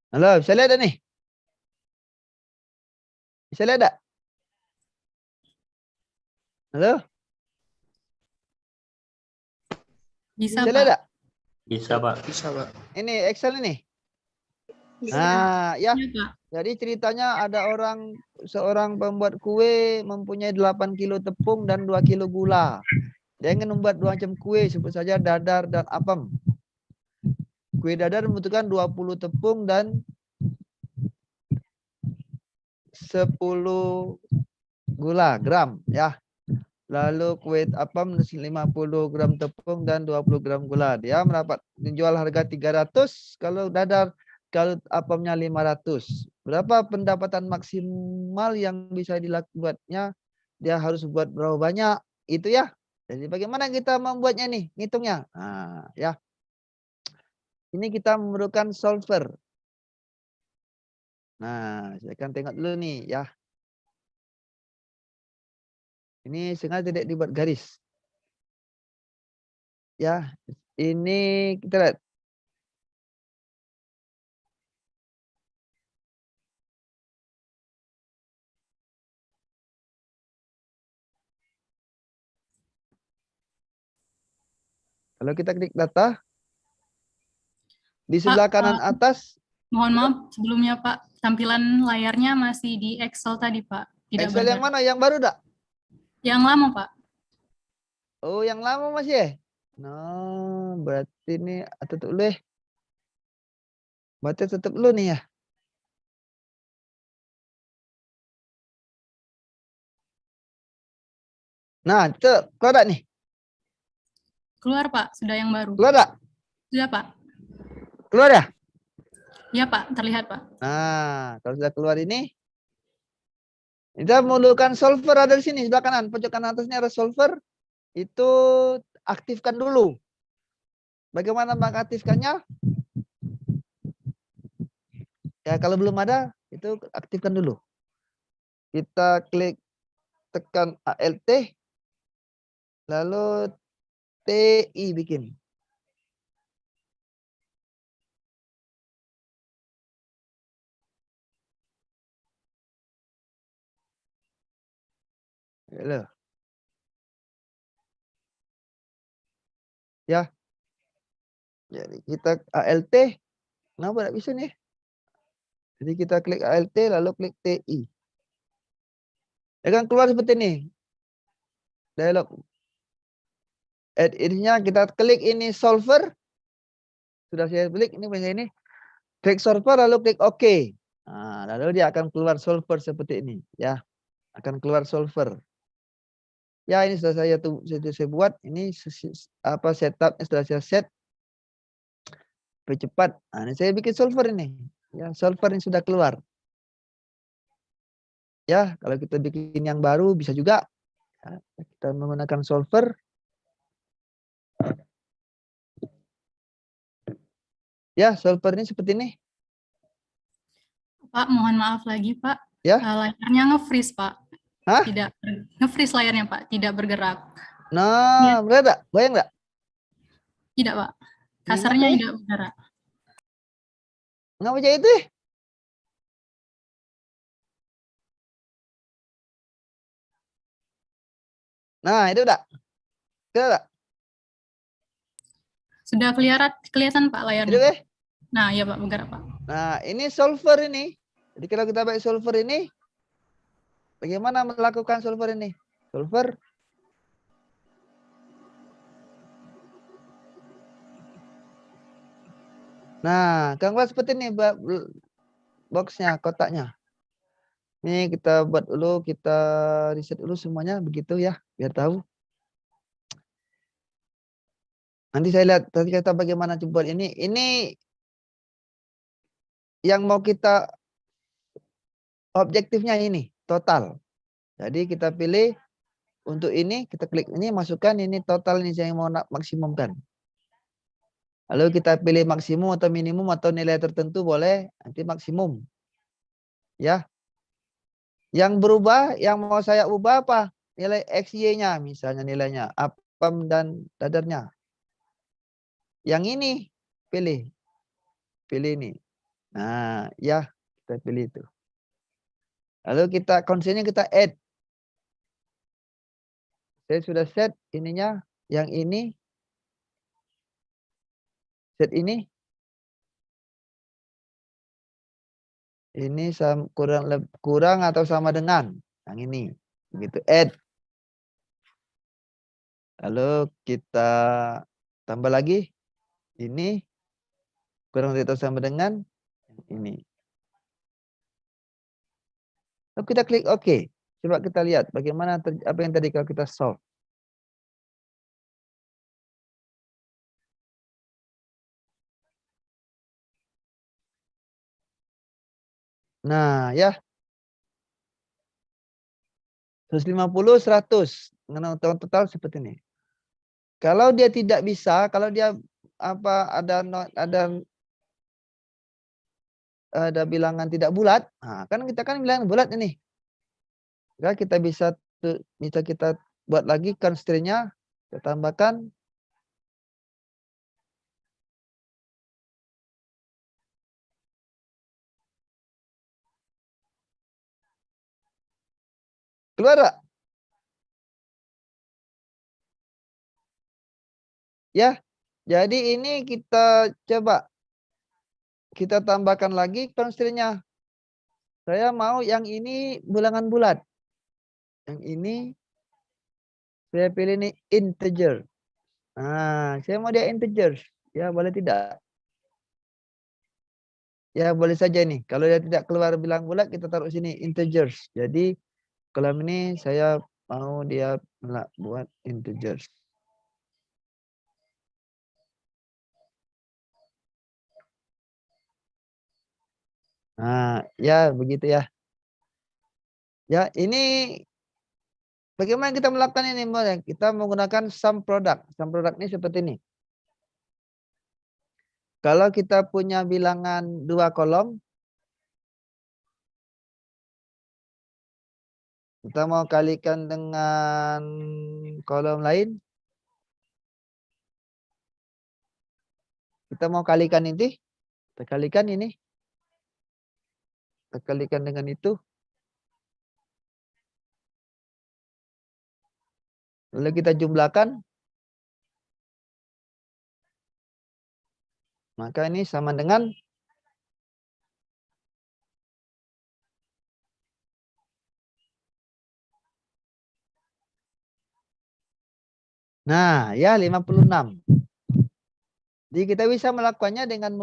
Halo, bisa lihat nih? Bisa lihat tak? Halo? Bisa, Bisa lihat Pak. tak? Bisa, Pak. Bisa, Pak. Ini Excel ini. Bisa. Nah, ya. Iya, Pak. Jadi ceritanya ada seorang pembuat kue mempunyai 8 kilo tepung dan 2 kilo gula. Dia ingin membuat 2 macam kue, sebut saja dadar dan apem. Kue dadar membutuhkan 20 tepung dan 10 gula gram ya. Lalu kue apem 50 gram tepung dan 20 gram gula. Dia menjual harga 300 kalau dadar, kalau apemnya 500. Berapa pendapatan maksimal yang bisa dilakukannya? Dia harus buat berapa banyak? Itu ya. Jadi bagaimana kita membuatnya nih? Ngitungnya. Nah, ya. Ini kita memerlukan solver. Nah, saya akan tengok dulu nih ya. Ini sengaja tidak dibuat garis. Ya, ini kita lihat. Kalau kita klik data, di sebelah kanan atas, Mohon maaf sebelumnya Pak, tampilan layarnya masih di Excel tadi Pak. Tidak Excel yang bergerak. mana? Yang baru dak? Yang lama Pak. Oh, yang lama masih ya? Nah, berarti ini tutup dulu ya. Berarti tutup dulu nih ya. Nah, itu keluar dak nih? Keluar Pak, sudah yang baru. Keluar dak? Sudah Pak. Keluar ya? Iya Pak, terlihat Pak. Nah, kalau sudah keluar ini, kita memerlukan solver ada di sini sebelah kanan, pojok kanan atasnya ada solver. Itu aktifkan dulu. Bagaimana mengaktifkannya? Ya, kalau belum ada, itu aktifkan dulu. Kita klik tekan ALT, lalu TI bikin. Ya. Jadi kita ALT, kenapa tidak bisa nih? Jadi kita klik ALT lalu klik TI. Ya kan keluar seperti ini. Dialog. Add ini-nya kita klik ini solver. Sudah saya klik ini punya ini. Klik solver lalu klik OK. Nah, lalu dia akan keluar solver seperti ini, ya. Akan keluar solver. Ya, ini sudah saya buat. Ini apa setupnya sudah saya set. Lebih cepat. Nah, ini saya bikin solver ini. Ya, solver ini sudah keluar. Ya, kalau kita bikin yang baru bisa juga. Ya, kita menggunakan solver. Ya, solver ini seperti ini. Pak, mohon maaf lagi Pak. Ya. Layarnya nge-freeze Pak. Hah? Tidak nge-freeze layarnya Pak, tidak bergerak. Nah, benar enggak? Bayang enggak? Tidak Pak. Kasarnya tidak bergerak. Nggak percaya itu? Nah, itu udah. Sudah. Sudah kelihatan Pak layarnya. Itu Pak. Nah, ya Pak, bergerak Pak. Nah, ini solver ini. Jadi kalau kita pakai solver ini, bagaimana melakukan solver ini? Solver. Nah, gambar seperti ini boxnya, kotaknya. Ini kita buat dulu, kita riset dulu semuanya begitu ya, biar tahu. Nanti saya lihat tadi kita bagaimana buat ini. Ini yang mau kita objektifnya ini total. Jadi kita pilih untuk ini, kita klik ini, masukkan ini total ini yang mau maksimumkan. Lalu kita pilih maksimum atau minimum atau nilai tertentu boleh, nanti maksimum. Ya. Yang berubah, yang mau saya ubah apa? Nilai XY-nya, misalnya nilainya, apem dan dadarnya. Yang ini, pilih. Pilih ini. Nah, ya, kita pilih itu. Lalu kita, konsennya kita add. Saya sudah set ininya, yang ini. Set ini. Ini kurang atau sama dengan yang ini. Begitu, add. Lalu kita tambah lagi. Ini kurang atau sama dengan ini. Lalu kita klik OK. Coba kita lihat bagaimana apa yang tadi kalau kita solve. Nah, ya. 150, 100. Dengan total seperti ini. Kalau dia tidak bisa, kalau dia apa ada ada bilangan tidak bulat, nah, kan kita kan bilangan bulat ini. Maka kita bisa kita buat lagi constraint-nya, kita tambahkan. Keluar gak? Ya, jadi ini kita coba. Kita tambahkan lagi constraint-nya. Saya mau yang ini bilangan bulat. Yang ini saya pilih ini integer. Nah, saya mau dia integer. Ya, boleh tidak? Ya, boleh saja nih. Kalau dia tidak keluar bilang bulat, kita taruh sini integers. Jadi, kolam ini saya mau dia buat integers. Nah, ya begitu ya. Ya, ini bagaimana kita melakukan ini? Kita menggunakan sum product. Sum product ini seperti ini. Kalau kita punya bilangan 2 kolom, kita mau kalikan dengan kolom lain. Kita mau kalikan ini. Kita kalikan ini. Kita kalikan dengan itu. Lalu kita jumlahkan. Maka ini sama dengan nah, ya 56. Jadi kita bisa melakukannya dengan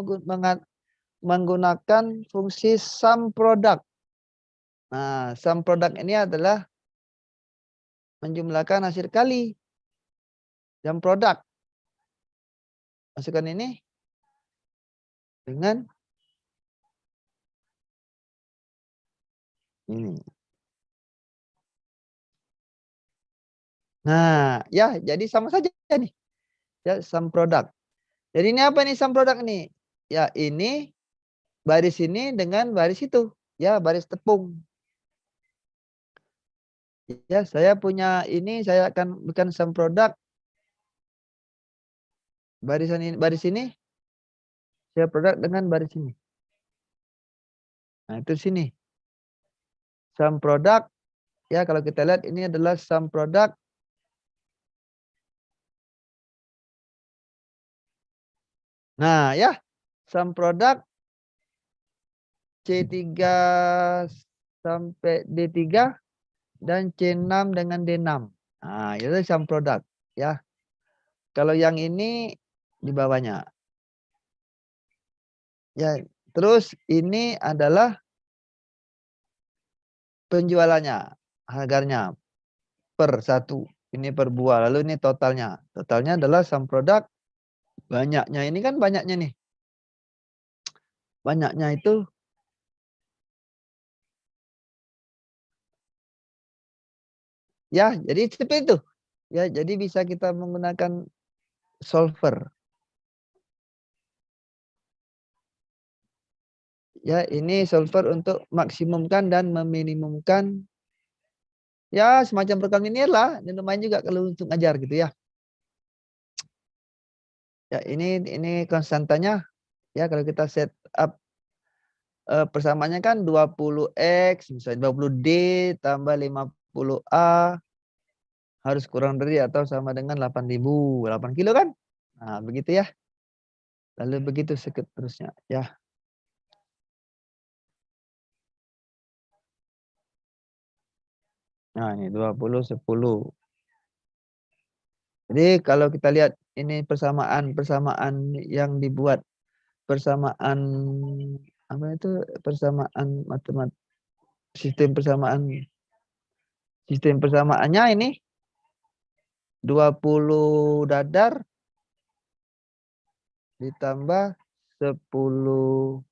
menggunakan fungsi sum product. Nah, sum product ini adalah menjumlahkan hasil kali. Sum product. Masukkan ini dengan ini. Nah, ya jadi sama saja nih. Ya, sum product. Jadi ini apa nih sum product ini? Ya, ini baris ini dengan baris itu. Ya, baris tepung. Ya, saya punya ini, saya akan bukan sum product. Barisan ini, baris ini. Saya produk dengan baris ini. Nah, itu sini. Sum product. Ya, kalau kita lihat ini adalah sum product. Nah, ya. Sum product C3 sampai D3 dan C6 dengan D6. Nah, itu sum product, ya. Kalau yang ini di bawahnya. Ya, terus ini adalah penjualannya, harganya per 1. Ini per buah, lalu ini totalnya. Totalnya adalah sum product. Banyaknya ini kan banyaknya nih. Banyaknya itu ya, jadi seperti itu. Ya, jadi bisa kita menggunakan solver. Ya, ini solver untuk maksimumkan dan meminimumkan. Ya, semacam program linear lah. Ini lumayan juga kalau untuk ngajar gitu ya. Ya, ini konstantanya. Ya, kalau kita set up persamaannya kan 20X, misalnya 20D tambah 50A harus kurang dari atau sama dengan 8.000, 8 kilo kan? Nah, begitu ya. Lalu begitu seterusnya, ya. Nah, ini 20, 10. Jadi kalau kita lihat ini persamaan yang dibuat, persamaan apa itu, persamaan matematik, sistem persamaannya ini 20 dadar ditambah 10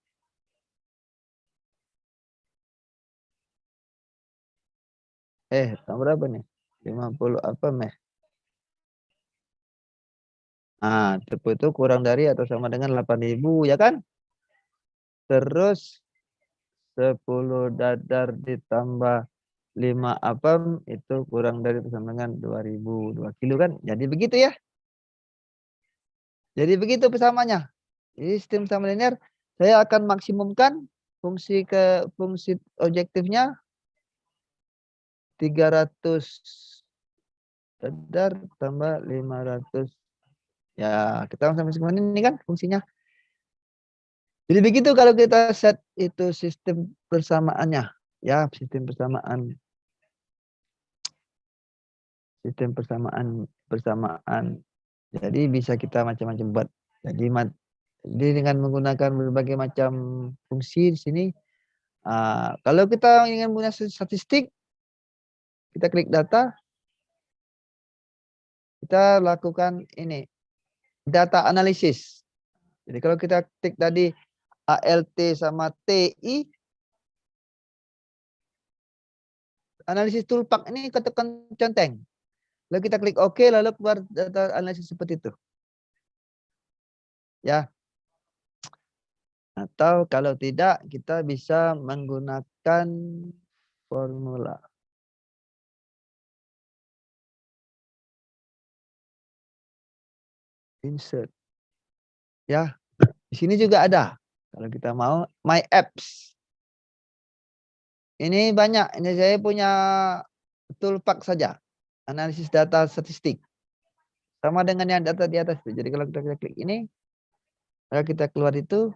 tambah berapa nih? 50 apa meh? Nah, itu kurang dari atau sama dengan 8.000 ya kan? Terus 10 dadar ditambah 5 apem itu kurang dari sama dengan 2000 2 kilo kan. Jadi begitu ya. Jadi begitu persamanya. Jadi sistem sama linear saya akan maksimumkan fungsi objektifnya 300 dadar tambah 500. Ya, kita sampai segini ini kan fungsinya. Jadi begitu kalau kita set itu sistem persamaannya. Ya, sistem persamaan. Sistem persamaan. Jadi bisa kita macam-macam buat. Jadi dengan menggunakan berbagai macam fungsi di sini. Kalau kita ingin punya statistik, kita klik data. Kita lakukan ini. Data analisis. Jadi kalau kita klik tadi ALT sama TI, analisis toolpath ini ketekan centeng. Lalu kita klik OK, lalu keluar data analisis seperti itu. Ya. Atau kalau tidak, kita bisa menggunakan formula. Insert. Ya, di sini juga ada. Kalau kita mau, My Apps. Ini banyak. Ini saya punya toolpath saja. Analisis data statistik. Sama dengan yang data di atas. Jadi kalau kita klik ini, lalu kita keluar itu.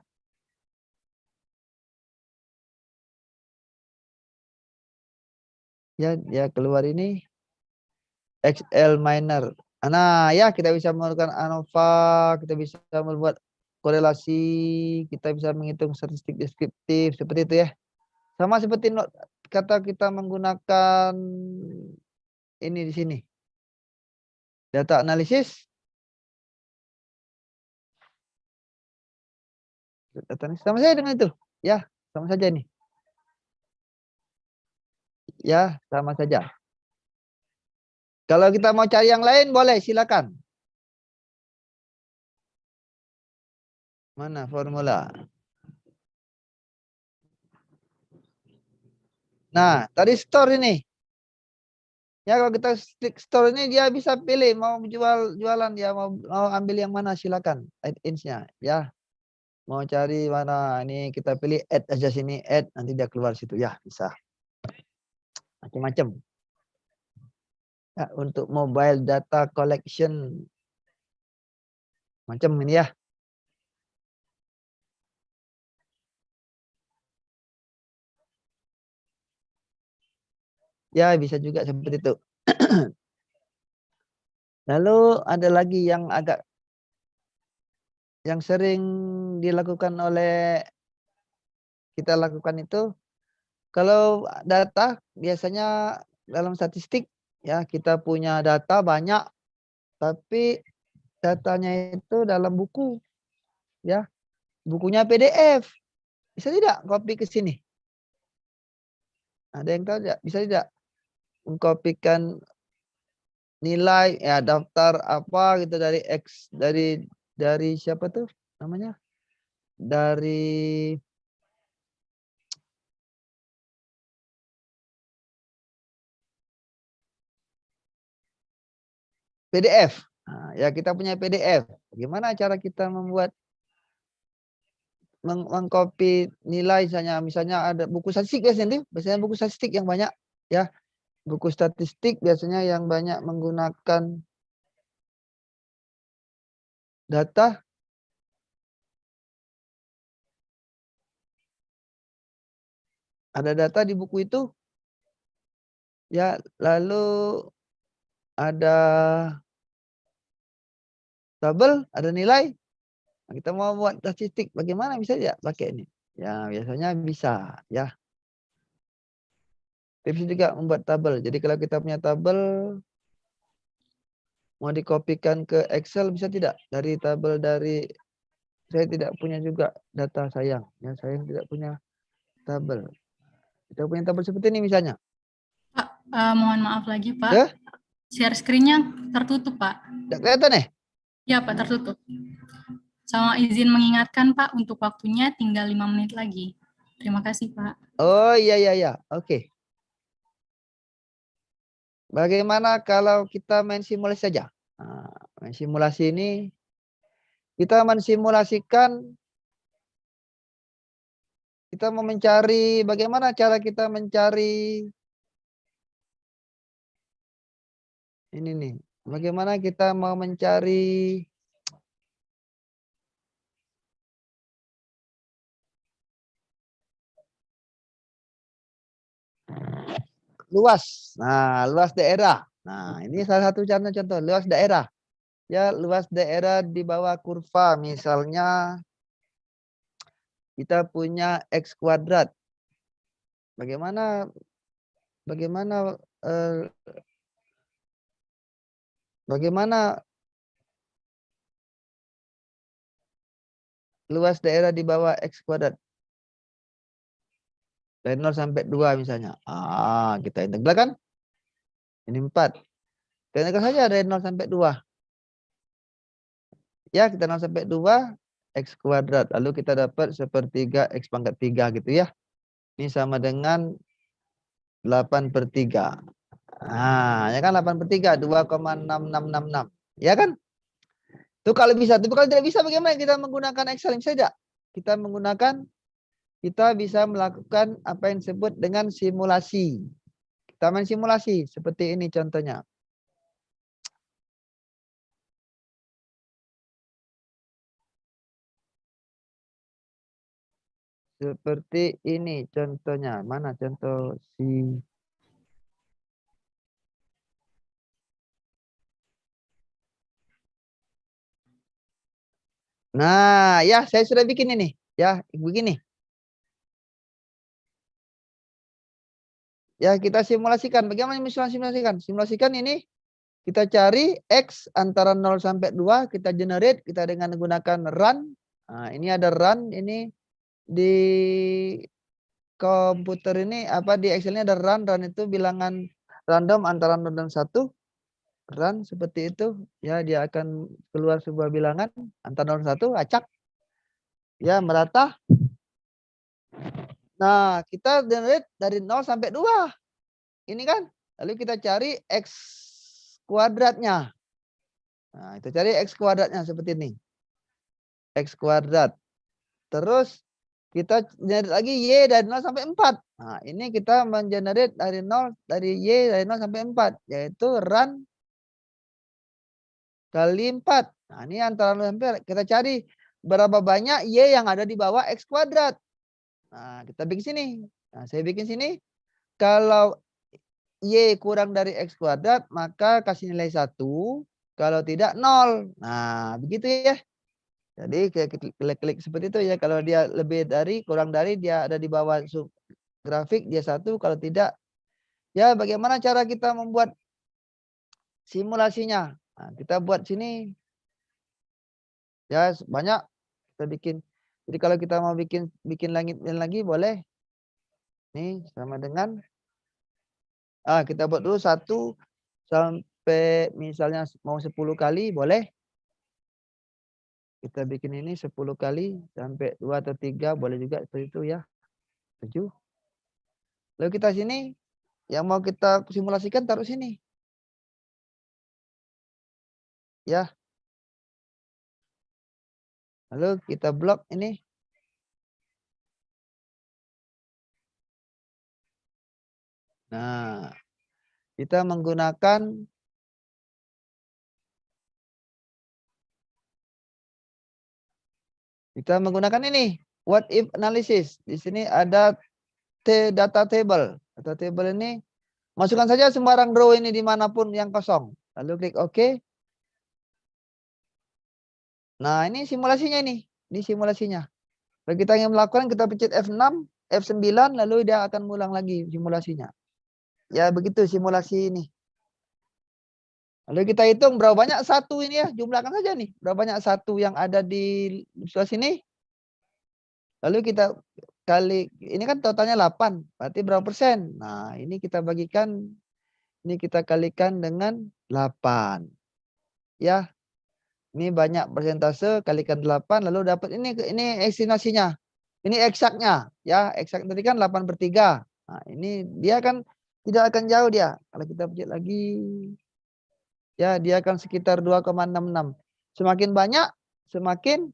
Ya keluar ini. XL minor. Nah, ya kita bisa melakukan ANOVA, kita bisa membuat korelasi, kita bisa menghitung statistik deskriptif, seperti itu ya. Sama seperti kata kita menggunakan ini di sini. Data analisis. Sama saja dengan itu. Ya, sama saja ini. Ya, sama saja. Kalau kita mau cari yang lain, boleh, silakan. Mana formula? Nah, tadi store ini. Ya, kalau kita klik store ini, dia bisa pilih mau jualan, dia mau ambil yang mana, silakan. Add-ins-nya, ya. Mau cari mana, ini kita pilih add aja sini, add, nanti dia keluar situ. Ya, bisa. Macam-macam. Ya, untuk mobile data collection. Macam ini ya. Ya, bisa juga seperti itu. Lalu ada lagi yang sering dilakukan oleh kita lakukan itu, kalau data biasanya dalam statistik ya kita punya data banyak, tapi datanya itu dalam buku, ya bukunya PDF, bisa tidak copy ke sini? Ada yang tahu tidak? Bisa tidak mengkopikan nilai ya daftar apa gitu dari siapa tuh namanya? Dari PDF. Nah, ya kita punya PDF. Bagaimana cara kita membuat mengcopy nilai misalnya ada buku statistik biasanya buku statistik yang banyak ya. Buku statistik biasanya yang banyak menggunakan data. Ada data di buku itu. Ya, lalu ada tabel, ada nilai. Nah, kita mau buat statistik, bagaimana bisa ya pakai ini? Ya, biasanya bisa ya. Bisa juga membuat tabel. Jadi kalau kita punya tabel mau dikopikan ke Excel bisa tidak? Dari tabel saya tidak punya juga data sayang. Ya, saya tidak punya tabel. Kita punya tabel seperti ini misalnya. Pak, mohon maaf lagi Pak. Ya? Share screen-nya tertutup Pak. Tidak kelihatan ya? Ya Pak, tertutup. Sama izin mengingatkan Pak, untuk waktunya tinggal 5 menit lagi. Terima kasih Pak. Oh iya. Oke. Bagaimana kalau kita main simulasi saja? Nah, main simulasi ini kita mensimulasikan, kita mau mencari bagaimana cara kita mencari ini nih. Bagaimana kita mau mencari luas. Nah, luas daerah. Nah, ini salah satu contoh luas daerah. Ya, luas daerah di bawah kurva. Misalnya kita punya X kuadrat. Bagaimana luas daerah di bawah X kuadrat? Dari 0 sampai 2 misalnya. Kita integral kan? Ini 4. Kita integral saja dari 0 sampai 2. Ya, kita 0 sampai 2 X kuadrat. Lalu kita dapat sepertiga X pangkat 3 gitu ya. Ini sama dengan 8/3. Nah, ya kan 8/3, 2,6666. Ya kan? Itu kalau bisa. Tapi kalau tidak bisa bagaimana kita menggunakan Excel? Tidak. Kita bisa melakukan apa yang disebut dengan simulasi. Kita main simulasi. Seperti ini contohnya. Seperti ini contohnya. Mana contoh si... Nah, ya saya sudah bikin ini. Ya, begini. Ya, kita simulasikan. Bagaimana simulasikan? Simulasikan ini kita cari X antara 0 sampai 2, kita generate, kita dengan menggunakan run. Nah, ini ada run, ini di komputer ini, di Excel-nya ada run itu bilangan random antara 0 dan 1. Run seperti itu, ya dia akan keluar sebuah bilangan antara 0 dan 1, acak. Ya, merata. Nah, kita generate dari 0 sampai 2. Ini kan. Lalu kita cari X kuadratnya. Nah, itu cari X kuadratnya seperti ini. X kuadrat. Terus kita generate lagi Y dari 0 sampai 4. Nah, ini kita mengenerate dari Y dari 0 sampai 4. Yaitu run kali 4. Nah, ini antara 0 sampai 4. Kita cari berapa banyak Y yang ada di bawah X kuadrat. Nah, kita bikin sini. Nah, saya bikin sini. Kalau Y kurang dari X kuadrat, maka kasih nilai 1. Kalau tidak, 0. Nah, begitu ya. Jadi klik seperti itu ya. Kalau dia lebih dari, kurang dari, dia ada di bawah grafik, dia 1. Kalau tidak, ya bagaimana cara kita membuat simulasinya. Nah, kita buat sini. Ya, banyak kita bikin. Jadi kalau kita mau bikin lagi boleh. Nih, sama dengan kita buat dulu 1 sampai misalnya mau 10 kali boleh. Kita bikin ini 10 kali sampai 2 atau 3 boleh juga seperti itu ya. 7. Lalu kita sini yang mau kita simulasikan taruh sini. Ya. Lalu kita blok ini. Nah, kita menggunakan ini what if analysis. Di sini ada data table. Data table ini masukkan saja sembarang row ini dimanapun yang kosong. Lalu klik OK. Nah, ini simulasinya ini. Ini simulasinya. Kalau kita ingin melakukan, kita pencet F6, F9, lalu dia akan mengulang lagi simulasinya. Ya, begitu simulasi ini. Lalu kita hitung berapa banyak 1 ini ya. Jumlahkan saja nih. Berapa banyak 1 yang ada di sebelah sini. Lalu kita kali, ini kan totalnya 8. Berarti berapa persen? Nah, ini kita bagikan, ini kita kalikan dengan 8. Ya. Ini banyak persentase kalikan 8 lalu dapat ini estimasinya. Ini eksaknya ya, eksak tadi kan 8/3. Nah, ini dia kan tidak akan jauh dia. Kalau kita pencet lagi ya dia akan sekitar 2,66. Semakin banyak semakin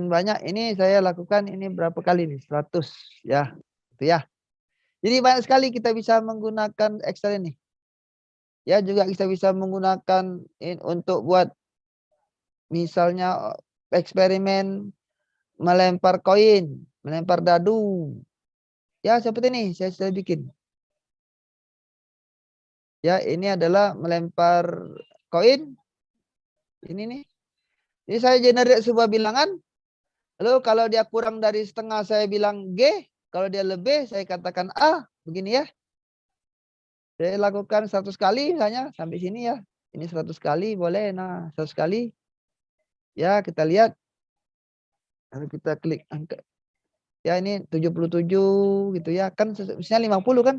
banyak. Ini saya lakukan ini berapa kali nih? 100 ya. Itu ya. Jadi banyak sekali kita bisa menggunakan Excel ini. Ya juga kita bisa menggunakan untuk buat misalnya eksperimen melempar koin, melempar dadu. Ya seperti ini saya bikin. Ya ini adalah melempar koin. Ini nih. Ini saya generate sebuah bilangan. Lalu kalau dia kurang dari setengah saya bilang G. Kalau dia lebih saya katakan A. Begini ya. Saya lakukan 100 kali misalnya sampai sini ya. Ini 100 kali boleh. Nah 100 kali. Ya kita lihat. Lalu kita klik angka. Ya ini 77 gitu ya. Kan misalnya 50 kan.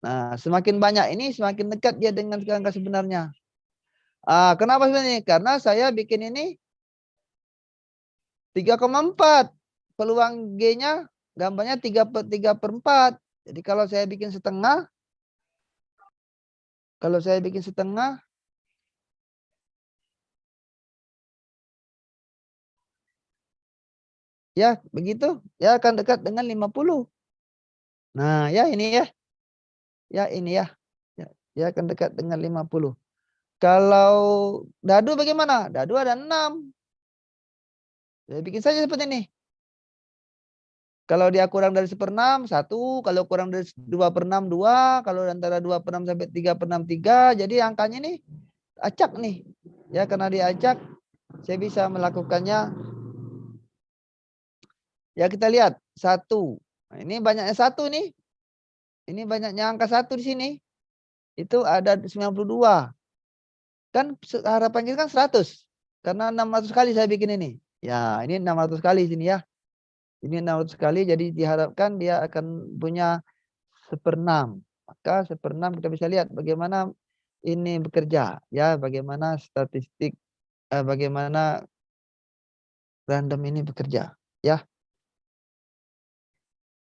Nah semakin banyak ini semakin dekat dia dengan angka sebenarnya. Kenapa sebenarnya? Karena saya bikin ini 3,4. Peluang G-nya gambarnya 3/4. Jadi kalau saya bikin setengah. Ya begitu. Ya akan dekat dengan 50. Nah ya ini ya. Ya ini ya. Ya akan dekat dengan 50. Kalau dadu bagaimana? Dadu ada 6. Saya bikin saja seperti ini. Kalau dia kurang dari 1/6, 1. Kalau kurang dari 2/6, 2. Kalau antara 2/6 sampai 3/6, 3. Jadi angkanya ini acak nih. Ya karena dia acak, saya bisa melakukannya. Ya kita lihat. 1. Nah, ini banyaknya 1 nih. Ini banyaknya angka 1 di sini. Itu ada 92. Kan harapan kita kan 100. Karena 600 kali saya bikin ini. Ya ini 600 kali sini ya. Ini 600 kali jadi diharapkan dia akan punya 1/6. Maka 1/6 kita bisa lihat bagaimana ini bekerja. Ya bagaimana statistik, bagaimana random ini bekerja. Ya.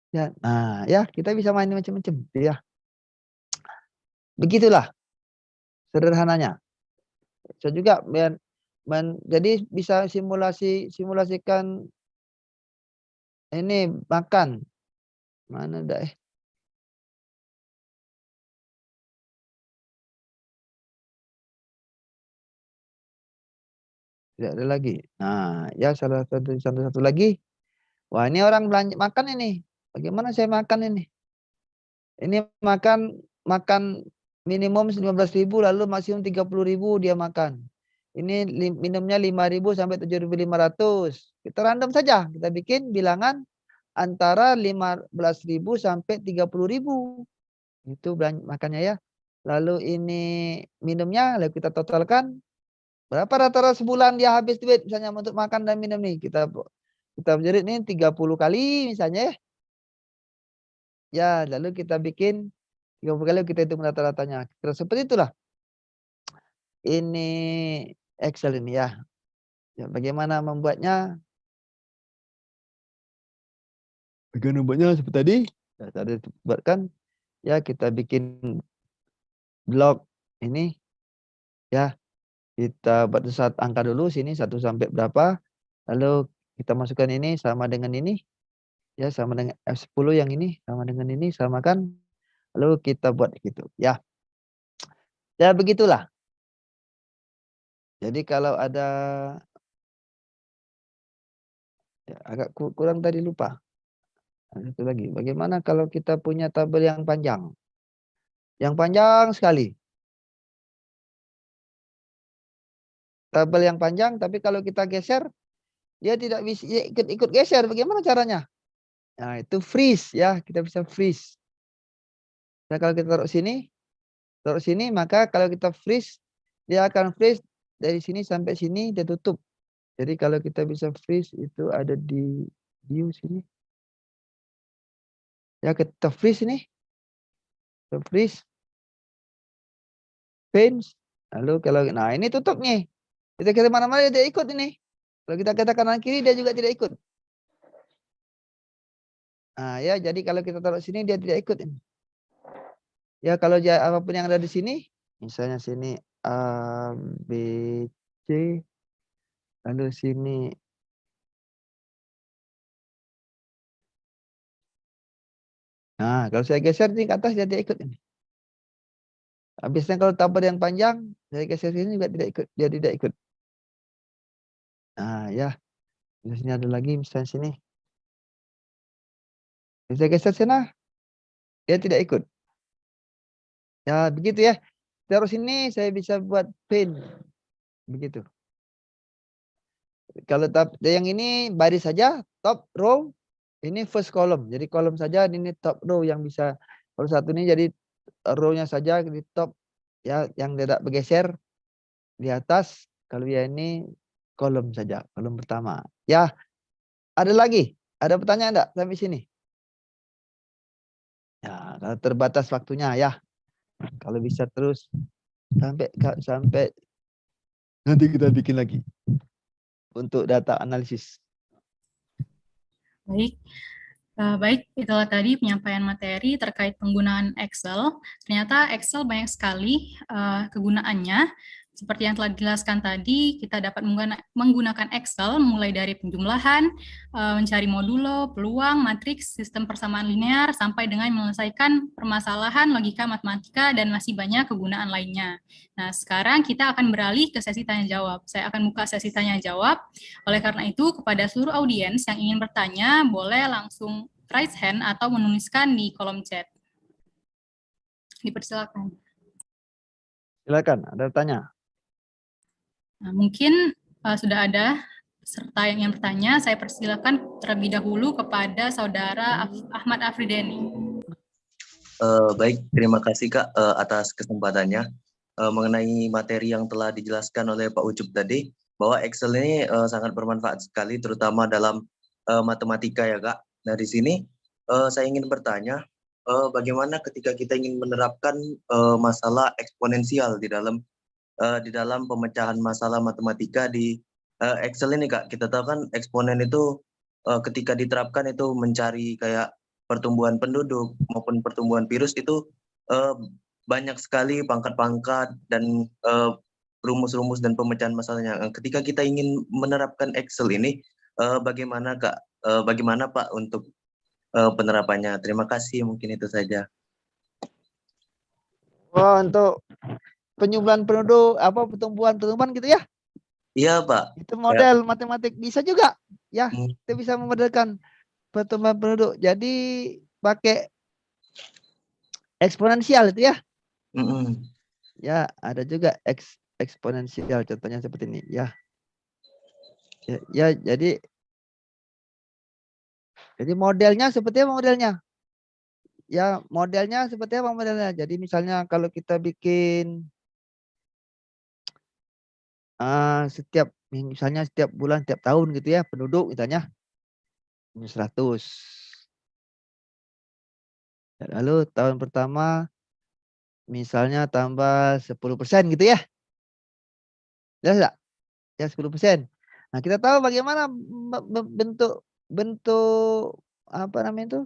Ya, nah ya kita bisa main macam-macam. Ya. Begitulah sederhananya. Saya juga jadi bisa simulasikan ini makan. Mana dah Tidak ada lagi. Nah, ya salah satu lagi. Wah, ini orang belanja makan ini. Bagaimana saya makan ini? Ini makan minimum 15.000 lalu maksimum 30.000 dia makan. Ini minumnya 5.000 sampai 7.500. Kita random saja. Kita bikin bilangan antara 15.000 sampai 30.000. Itu makannya ya. Lalu ini minumnya, lalu kita totalkan. Berapa rata-rata sebulan dia habis duit misalnya untuk makan dan minum nih. Kita menjerit nih 30 kali misalnya ya. Ya, lalu kita bikin 30 kali kita hitung rata-ratanya. Seperti itulah. Ini Excel ini ya. Ya bagaimana membuatnya? Bagaimana membuatnya seperti tadi? Ya, tadi buatkan. Ya, kita bikin blok ini. Ya, kita buat angka dulu sini 1 sampai berapa. Lalu kita masukkan ini sama dengan ini. Ya, sama dengan F10 yang ini. Sama dengan ini. Samakan. Lalu kita buat gitu. Ya. Ya, begitulah. Jadi kalau ada. Ya, agak kurang tadi lupa. Nah, itu lagi. Bagaimana kalau kita punya tabel yang panjang? Yang panjang sekali. Tabel yang panjang, tapi kalau kita geser, dia tidak bisa ikut geser. Bagaimana caranya? Nah, itu freeze ya. Kita bisa freeze. Nah, kalau kita taruh sini, maka kalau kita freeze, dia akan freeze dari sini sampai sini, dia tutup. Jadi kalau kita bisa freeze, itu ada di view sini. Ya, kita freeze ini. Kita freeze. Pinch. Lalu kalau nah ini tutup nih. Kita kira mana-mana dia tidak ikut ini. Kalau kita katakan kanan kiri dia juga tidak ikut. Nah, ya jadi kalau kita taruh sini dia tidak ikut ini. Ya kalau apapun yang ada di sini, misalnya sini A, B, C, lalu sini nah kalau saya geser nih ke atas dia tidak ikut ini. Habisnya kalau tabur yang panjang, saya geser sini juga tidak ikut, dia tidak ikut. Nah ya, di sini ada lagi misalnya sini. Saya geser sana, dia tidak ikut. Ya begitu ya. Terus ini saya bisa buat pin, begitu. Kalau yang ini baris saja, top row, ini first column. Jadi kolom saja, ini top row yang bisa. Kalau satu ini jadi row-nya saja di top, ya yang tidak bergeser di atas. Kalau ya ini kolom saja, kolom pertama. Ya, ada lagi? Ada pertanyaan enggak sampai sini? Ya, kalau terbatas waktunya ya. Kalau bisa terus sampai nanti kita bikin lagi untuk data analisis. Baik. Baik, itulah tadi penyampaian materi terkait penggunaan Excel. Ternyata Excel banyak sekali kegunaannya. Seperti yang telah dijelaskan tadi, kita dapat menggunakan Excel mulai dari penjumlahan, mencari modulo, peluang, matriks, sistem persamaan linear, sampai dengan menyelesaikan permasalahan logika matematika dan masih banyak kegunaan lainnya. Nah, sekarang kita akan beralih ke sesi tanya-jawab. Saya akan buka sesi tanya-jawab. Oleh karena itu, kepada seluruh audiens yang ingin bertanya, boleh langsung raise hand atau menuliskan di kolom chat. Dipersilakan. Silakan, ada tanya. Nah, mungkin sudah ada peserta yang ingin bertanya. Saya persilakan terlebih dahulu kepada Saudara Ahmad Afrideni. Baik, terima kasih Kak atas kesempatannya. Mengenai materi yang telah dijelaskan oleh Pak Ucup tadi, bahwa Excel ini sangat bermanfaat sekali, terutama dalam matematika ya Kak. Nah di sini saya ingin bertanya, bagaimana ketika kita ingin menerapkan masalah eksponensial di dalam pemecahan masalah matematika di Excel ini Kak. Kita tahu kan eksponen itu ketika diterapkan itu mencari kayak pertumbuhan penduduk maupun pertumbuhan virus itu banyak sekali pangkat-pangkat dan rumus-rumus dan pemecahan masalahnya. Ketika kita ingin menerapkan Excel ini, bagaimana Kak? Bagaimana Pak untuk penerapannya? Terima kasih, mungkin itu saja. Oh, untuk penyumbuhan penduduk, pertumbuhan gitu ya? Iya Pak. Itu model matematik bisa juga, ya. Kita bisa memodelkan pertumbuhan penduduk. Jadi pakai eksponensial itu ya. Ya, ada juga eksponensial, contohnya seperti ini ya. Ya, jadi modelnya seperti apa modelnya? Ya, modelnya seperti apa modelnya? Jadi misalnya kalau kita bikin misalnya setiap bulan, setiap tahun gitu ya, penduduk misalnya 100. Lalu tahun pertama misalnya tambah 10% gitu ya. Jelas enggak? Ya 10%. Nah, kita tahu bagaimana bentuk apa namanya itu?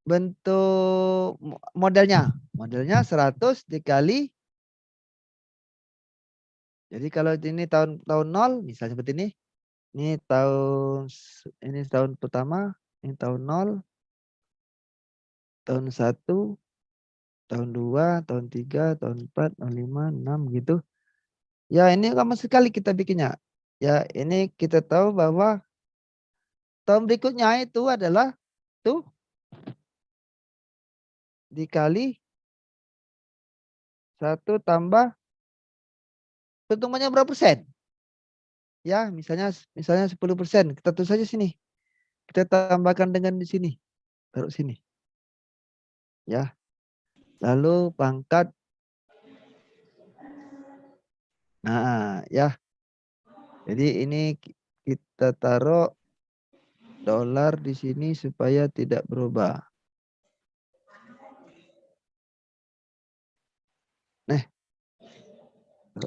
Bentuk modelnya. Modelnya 100 dikali. Jadi kalau ini tahun 0 misalnya seperti ini. Ini tahun pertama, ini tahun 0, tahun 1, tahun 2, tahun 3, tahun 4, tahun 5, 6 gitu. Ya, ini lama sekali kita bikinnya. Ya, ini kita tahu bahwa tahun berikutnya itu adalah tuh dikali 1 tambah pertumbuhannya berapa persen? Ya, misalnya 10%. Kita tulis saja sini. Kita tambahkan dengan di sini. Taruh sini. Ya. Lalu pangkat. Nah, ya. Jadi ini kita taruh dolar di sini supaya tidak berubah.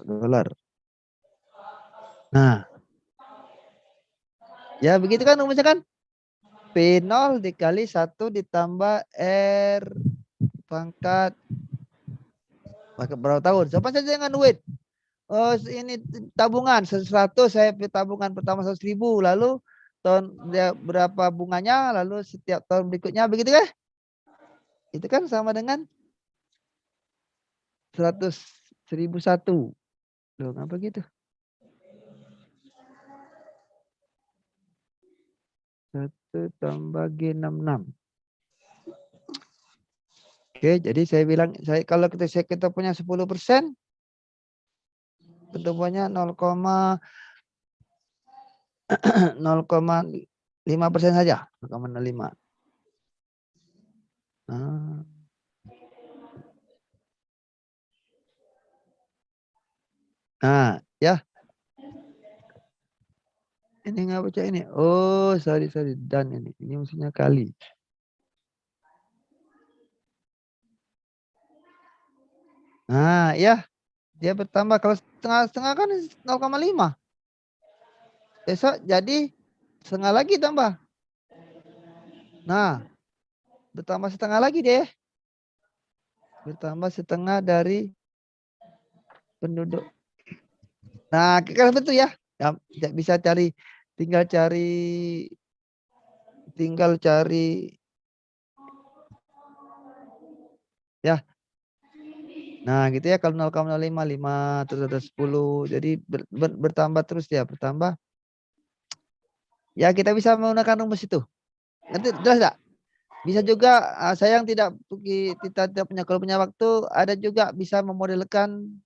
dolar. Nah, ya begitu kan rumusnya kan? P0 dikali 1 ditambah R pangkat berapa tahun? Sama saja dengan duit. Oh, ini tabungan 100, saya tabungan pertama 100.000, lalu tahun dia berapa bunganya, lalu setiap tahun berikutnya, begitu kan? Itu kan sama dengan 100.001. Loh, ngapa gitu? 1 tambah G66. Oke, jadi saya bilang, kalau kita punya 10%, pertumbuhannya 0,5% saja, 0,05. Nah, ya. Ini nggak baca ini. Oh, sorry. Dan ini maksudnya kali. Nah, ya. Dia bertambah. Kalau setengah-setengah kan 0,5. Besok jadi setengah lagi tambah. Nah, bertambah setengah lagi deh. Bertambah setengah dari penduduk. Nah, kalau betul ya. Ya, bisa cari, tinggal cari ya. Nah, gitu ya, kalau 0,05, 5 terus ada 10. Jadi bertambah terus ya, bertambah. Ya, kita bisa menggunakan rumus itu. Nanti jelas enggak? Bisa juga saya yang kita tidak punya, kalau punya waktu, ada juga bisa memodelkan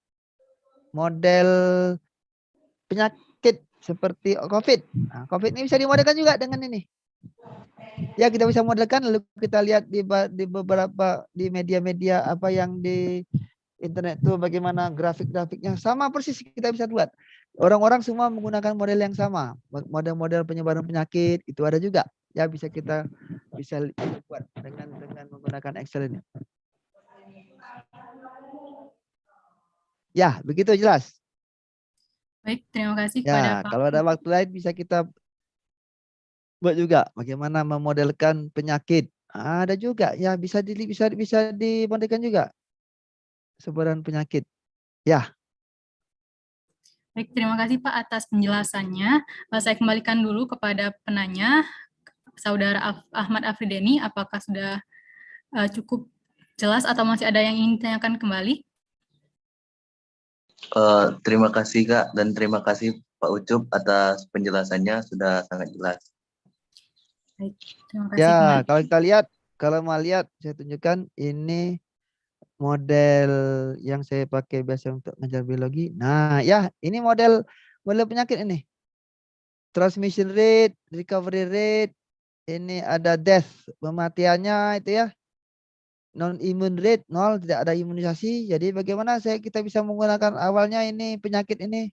model penyakit seperti COVID. Nah, COVID ini bisa dimodelkan juga dengan ini. Ya, kita bisa modelkan, lalu kita lihat di beberapa di media-media apa yang di internet itu bagaimana grafik-grafiknya sama persis kita bisa buat. Orang-orang semua menggunakan model yang sama, model-model penyebaran penyakit itu ada juga. Ya, kita bisa buat dengan menggunakan Excel ini. Ya, begitu jelas. Baik, terima kasih Ya, kepada Pak. kalau ada waktu lain bisa kita buat juga bagaimana memodelkan penyakit. Ada juga ya, bisa dimodelkan juga sebaran penyakit. Ya. Baik, terima kasih Pak atas penjelasannya. Saya kembalikan dulu kepada penanya, Saudara Ahmad Afrideni, apakah sudah cukup jelas atau masih ada yang ingin ditanyakan kembali? Terima kasih Kak, dan terima kasih Pak Ucup atas penjelasannya, sudah sangat jelas. Baik, terima kasih. Ya, kembali. kalau kita lihat, kalau mau lihat, saya tunjukkan ini model yang saya pakai biasa untuk ngajar biologi. Nah, ya, ini model penyakit ini. Transmission rate, recovery rate, ini ada death, kematiannya itu ya. Non-immune rate 0, tidak ada imunisasi. Jadi bagaimana kita bisa menggunakan awalnya ini penyakit ini.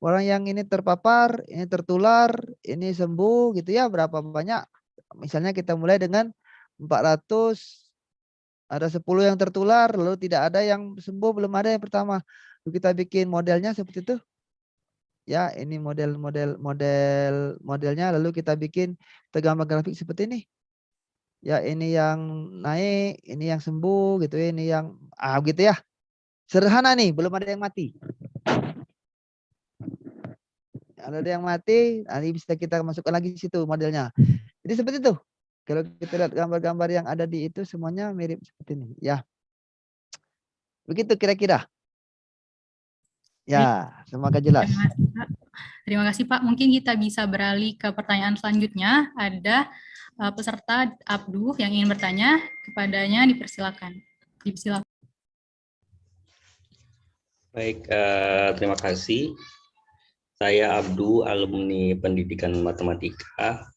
Orang yang ini terpapar, ini tertular, ini sembuh gitu ya, berapa banyak. Misalnya kita mulai dengan 400, ada 10 yang tertular, lalu tidak ada yang sembuh, belum ada yang pertama. Lalu kita bikin modelnya seperti itu. Ya, ini modelnya, lalu kita bikin gambar grafik seperti ini. Ya, ini yang naik, ini yang sembuh gitu ya, ini yang gitu ya. Sederhana nih, belum ada yang mati. Ada yang mati, nanti bisa kita masukkan lagi di situ modelnya. Jadi seperti itu. Kalau kita lihat gambar-gambar yang ada di itu semuanya mirip seperti ini, ya. Begitu kira-kira. Ya, semoga jelas. Terima kasih Pak. Mungkin kita bisa beralih ke pertanyaan selanjutnya. Ada peserta Abdu yang ingin bertanya, kepadanya dipersilakan. Baik, terima kasih. Saya Abdu, alumni pendidikan matematika.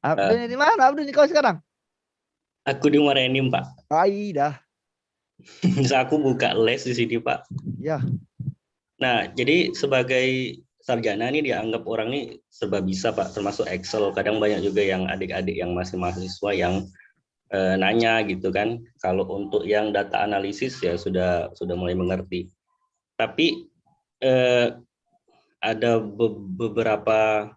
Abdu ini di mana? Abdu ini kau sekarang? Aku di Marenim, Pak. Dah. Bisa aku buka les di sini, Pak. Ya. Nah, jadi sebagai sarjana nih dianggap orang nih serba bisa, Pak, termasuk Excel. Kadang banyak juga yang adik-adik yang masih mahasiswa yang nanya gitu kan. Kalau untuk yang data analisis ya sudah mulai mengerti. Tapi ada beberapa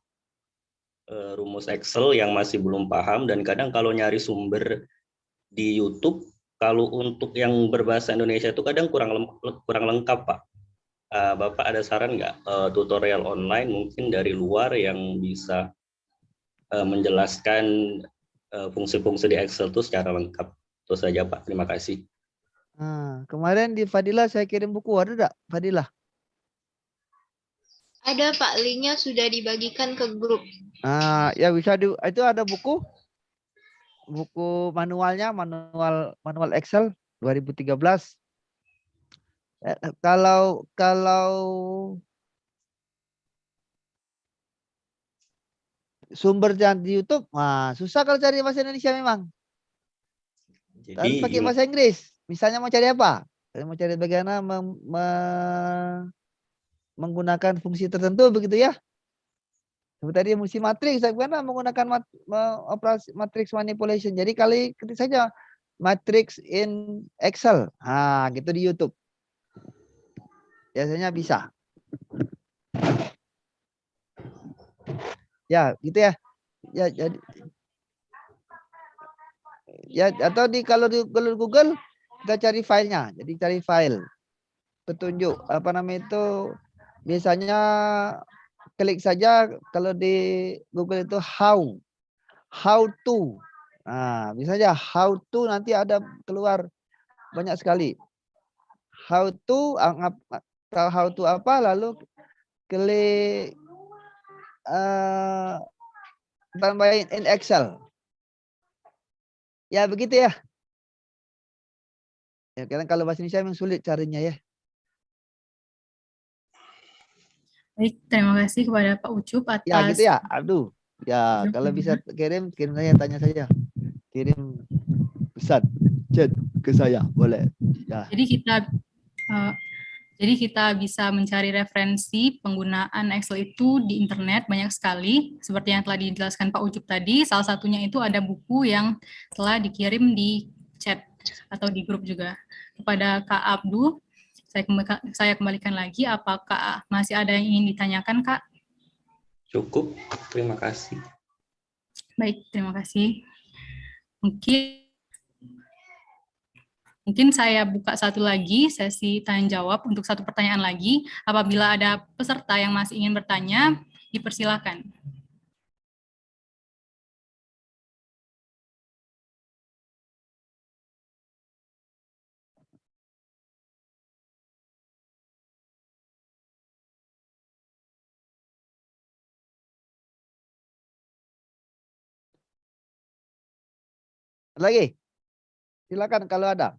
rumus Excel yang masih belum paham, dan kadang kalau nyari sumber di YouTube, kalau untuk yang berbahasa Indonesia itu kadang kurang lengkap, Pak. Bapak ada saran nggak tutorial online mungkin dari luar yang bisa menjelaskan fungsi-fungsi di Excel itu secara lengkap? Itu saja, Pak. Terima kasih. Nah, kemarin di Fadilah saya kirim buku, ada enggak Fadilah? Ada Pak, linknya sudah dibagikan ke grup. Ya bisa itu ada buku manualnya, manual Excel 2013. Kalau sumber di YouTube, susah kalau cari bahasa Indonesia memang. Harus pakai bahasa Inggris. Misalnya mau cari apa? Mau cari bagaimana menggunakan fungsi tertentu begitu ya. Seperti tadi fungsi matriks, bagaimana menggunakan operasi matrix manipulation. Jadi ketik saja matrix in Excel. Gitu di YouTube. Biasanya bisa. Ya, gitu ya. Ya, jadi ya, atau kalau di Google kita cari filenya. Jadi cari file petunjuk apa namanya itu, biasanya klik saja kalau di Google itu how to. Bisa aja how to, nanti ada keluar banyak sekali. How to apa, lalu klik tambahin in Excel. Ya begitu ya. Ya karena kalau bahasa Indonesia memang sulit carinya ya. Baik, terima kasih kepada Pak Ucup atas. Ya gitu ya. Aduh. Ya kalau bisa kirim saya, tanya saja. Kirim pesan chat ke saya boleh. Ya. Jadi kita bisa mencari referensi penggunaan Excel itu di internet banyak sekali. Seperti yang telah dijelaskan Pak Ucup tadi, salah satunya itu ada buku yang telah dikirim di chat atau di grup juga. Kepada Kak Abdu, saya kembalikan lagi, apakah masih ada yang ingin ditanyakan, Kak? Cukup, terima kasih. Baik, terima kasih. Mungkin saya buka satu lagi sesi tanya jawab untuk satu pertanyaan lagi. Apabila ada peserta yang masih ingin bertanya, dipersilakan. Lagi? Silakan kalau ada.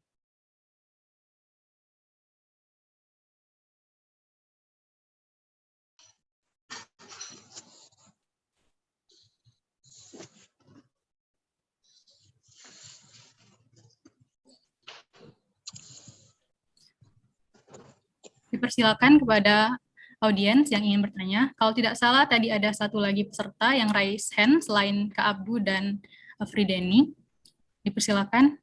Dipersilakan kepada audiens yang ingin bertanya. Kalau tidak salah, tadi ada satu lagi peserta yang raise hand selain Kak Abdu dan Frideni. Dipersilakan.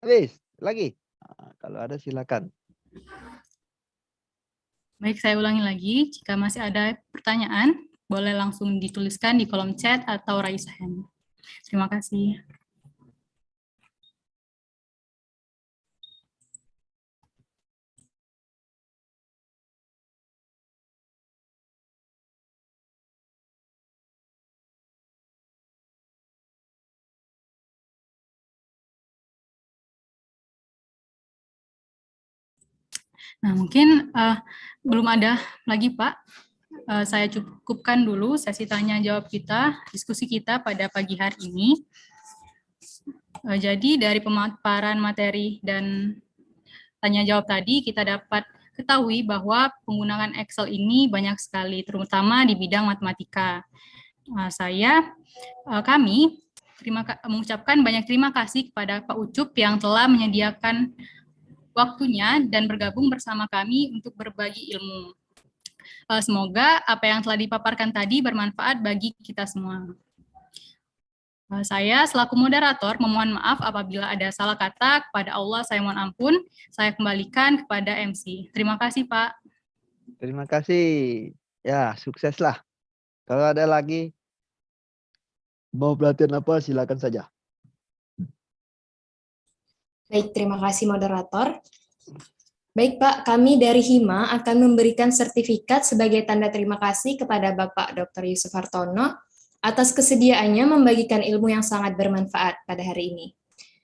Habis lagi. Kalau ada silakan. Baik, saya ulangi lagi. Jika masih ada pertanyaan, boleh langsung dituliskan di kolom chat atau raise hand. Terima kasih. Nah, mungkin belum ada lagi, Pak. Saya cukupkan dulu sesi tanya jawab kita, diskusi kita pada pagi hari ini. Jadi dari pemaparan materi dan tanya jawab tadi kita dapat ketahui bahwa penggunaan Excel ini banyak sekali, terutama di bidang matematika. Kami mengucapkan banyak terima kasih kepada Pak Ucup yang telah menyediakan waktunya dan bergabung bersama kami untuk berbagi ilmu. Semoga apa yang telah dipaparkan tadi bermanfaat bagi kita semua. Saya selaku moderator memohon maaf apabila ada salah kata, kepada Allah saya mohon ampun. Saya kembalikan kepada MC. Terima kasih, Pak. Terima kasih. Ya, sukseslah. Kalau ada lagi mau pelatihan apa, silakan saja. Baik, terima kasih moderator. Baik Pak, kami dari HIMA akan memberikan sertifikat sebagai tanda terima kasih kepada Bapak Dr. Yusuf Hartono atas kesediaannya membagikan ilmu yang sangat bermanfaat pada hari ini.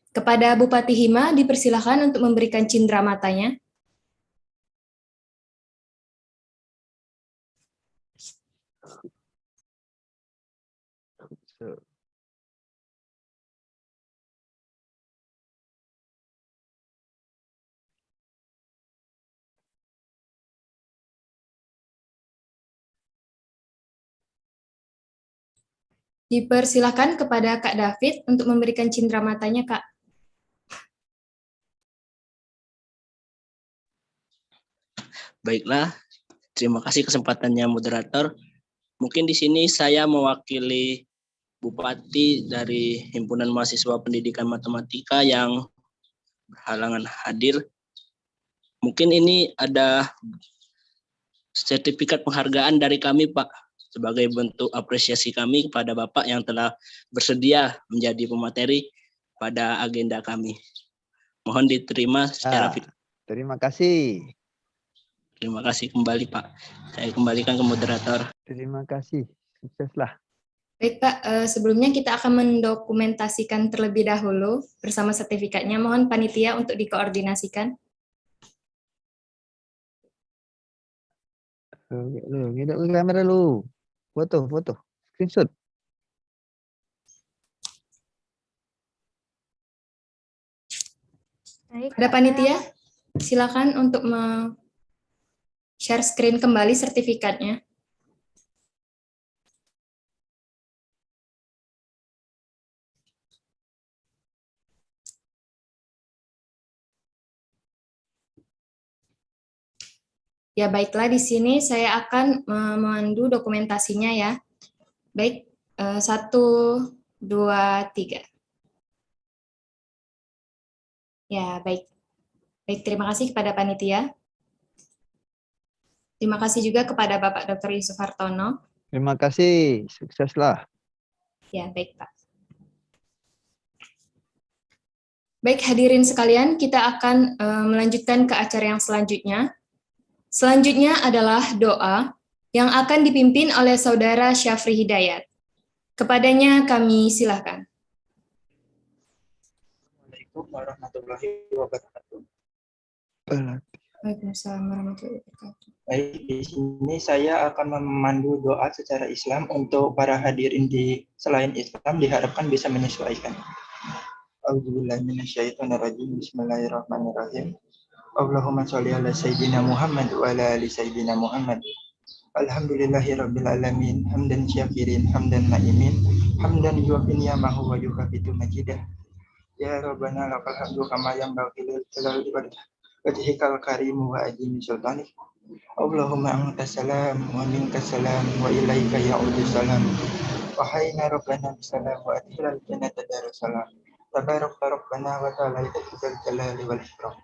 Kepada Bupati HIMA dipersilakan untuk memberikan cindera matanya. Dipersilakan kepada Kak David untuk memberikan cindera matanya, Kak. Baiklah, terima kasih kesempatannya moderator. Mungkin di sini saya mewakili Bupati dari Himpunan Mahasiswa Pendidikan Matematika yang berhalangan hadir. Mungkin ini ada sertifikat penghargaan dari kami, Pak, sebagai bentuk apresiasi kami kepada Bapak yang telah bersedia menjadi pemateri pada agenda kami. Mohon diterima secara terima kasih. Terima kasih kembali, Pak. Saya kembalikan ke moderator. Terima kasih. Sukseslah. Baik, Pak. Sebelumnya kita akan mendokumentasikan terlebih dahulu bersama sertifikatnya. Mohon panitia untuk dikoordinasikan. Ngidap ke kamera lu. Foto, screenshot. Ada panitia, silakan untuk share screen kembali sertifikatnya. Ya, baiklah, di sini saya akan memandu dokumentasinya ya. Baik, 1, 2, 3. Ya, baik. Baik, terima kasih kepada panitia. Terima kasih juga kepada Bapak Dr. Yusuf Hartono. Terima kasih, sukseslah. Ya, baik Pak. Baik, hadirin sekalian, kita akan melanjutkan ke acara yang selanjutnya. Selanjutnya adalah doa yang akan dipimpin oleh Saudara Syafri Hidayat. Kepadanya kami silakan. Assalamualaikum warahmatullahi wabarakatuh. Waalaikumsalam warahmatullahi wabarakatuh. Baik, di sini saya akan memandu doa secara Islam untuk para hadirin di selain Islam diharapkan bisa menyesuaikan. A'udzubillahi minasyaitonirrajim. Bismillahirrahmanirrahim. Allahumma sholli ala sayyidina Muhammad wa ala ali sayyidina Muhammad. Alhamdulillahirabbil alamin, hamdan syakirin, hamdan na'imin, hamdan yuwafi ni'amahu wa yukafitu majidah. Ya Rabbana lakal hamdu kama yanbaghi lil jalali wajhikal karim wa ajimi sultanik. Allahumma antas salam wa minkas salam wa ilaika ya'udu salam. Wa hayna Rabbana bisalam wa adkhilal jannata darussalam. Tabarak Rabbana wa ta'ala idzal jalali wal ikram.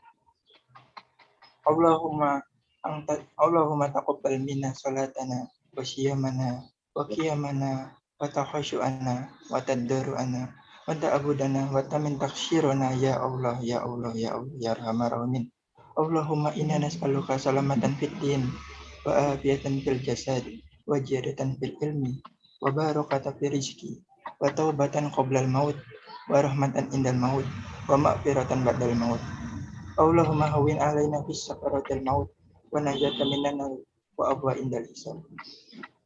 Allahumma taqabbal minna salatana wa siyamana wa qiyamana wa takhashu'ana wa tadarru'ana wa ta'abudana wa tamin takhshirana ya Allah ya Allah ya Allah ya Arhamar Rahimin. Allahumma inna nas'aluka salamatan fid din wa afiyatan fil jasad wa ziyadatan fil ilmi wa barakatan fil rizqi wa taubatan qoblal maut wa rahmatan indal maut wa maghfiratan ba'dal maut. Allahumma hawwin alaina fis sakaratil maut wa najatan minan nar وأبوى عند الحساب.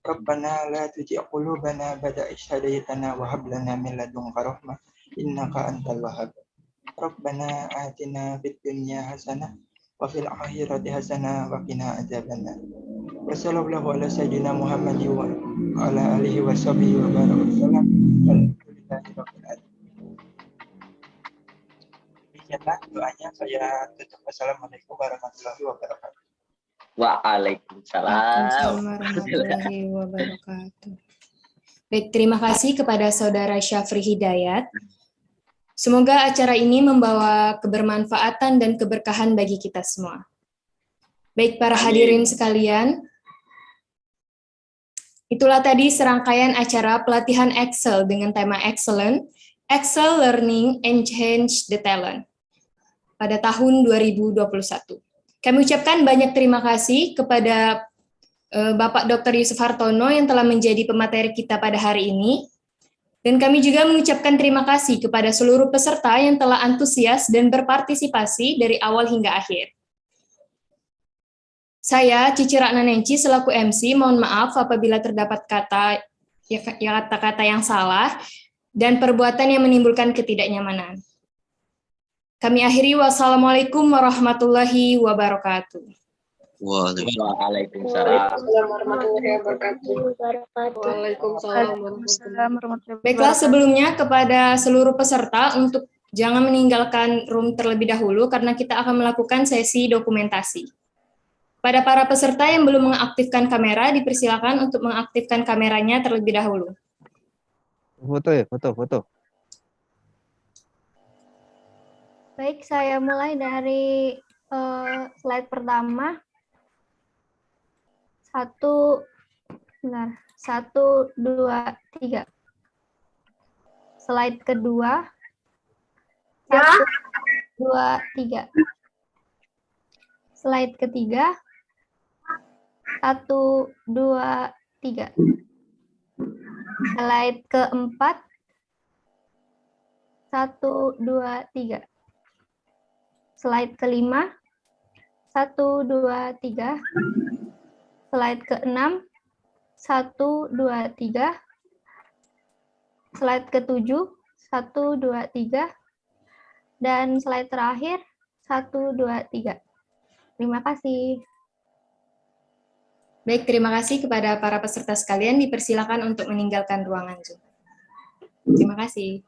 ربنا لا تزغ قلوبنا بعد إذ هديتنا وهب لنا من لدنك رحمة إنك أنت الوهاب. ربنا آتنا في الدنيا حسنة وفي الآخرة حسنة وقنا عذاب النار. وصلى الله على سيدنا محمد وعلى آله وصحبه وبارك وسلم. Alhamdulillah rabbil alamin. Demikianlah doanya, saya tutup. Wassalamualaikum warahmatullahi wabarakatuh. Waalaikumsalam. Waalaikumsalam warahmatullahi wabarakatuh. Baik, terima kasih kepada Saudara Syafri Hidayat. Semoga acara ini membawa kebermanfaatan dan keberkahan bagi kita semua. Baik, para hadirin sekalian, itulah tadi serangkaian acara pelatihan Excel dengan tema Excellent, Excel Learning and Change the Talent pada tahun 2021. Kami ucapkan banyak terima kasih kepada Bapak Dr. Yusuf Hartono yang telah menjadi pemateri kita pada hari ini. Dan kami juga mengucapkan terima kasih kepada seluruh peserta yang telah antusias dan berpartisipasi dari awal hingga akhir. Saya, Cici Rakna Nenci, selaku MC, mohon maaf apabila terdapat kata-kata yang salah dan perbuatan yang menimbulkan ketidaknyamanan. Kami akhiri, wassalamualaikum warahmatullahi wabarakatuh. Waalaikumsalam. Baiklah, sebelumnya kepada seluruh peserta untuk jangan meninggalkan room terlebih dahulu karena kita akan melakukan sesi dokumentasi. Pada para peserta yang belum mengaktifkan kamera, dipersilakan untuk mengaktifkan kameranya terlebih dahulu. Foto ya, foto. Baik, saya mulai dari slide pertama. 1, 2, 3. Slide kedua. 1, 2, 3. Slide ketiga. 1, 2, 3. Slide keempat. 1, 2, 3. Slide kelima. 1, 2, 3. Slide ke-6. 1, 2, 3. Slide ke-7. 1, 2, 3. Dan slide terakhir. 1, 2, 3. Terima kasih. Baik, terima kasih kepada para peserta sekalian. Dipersilakan untuk meninggalkan ruangan Zoom. Terima kasih.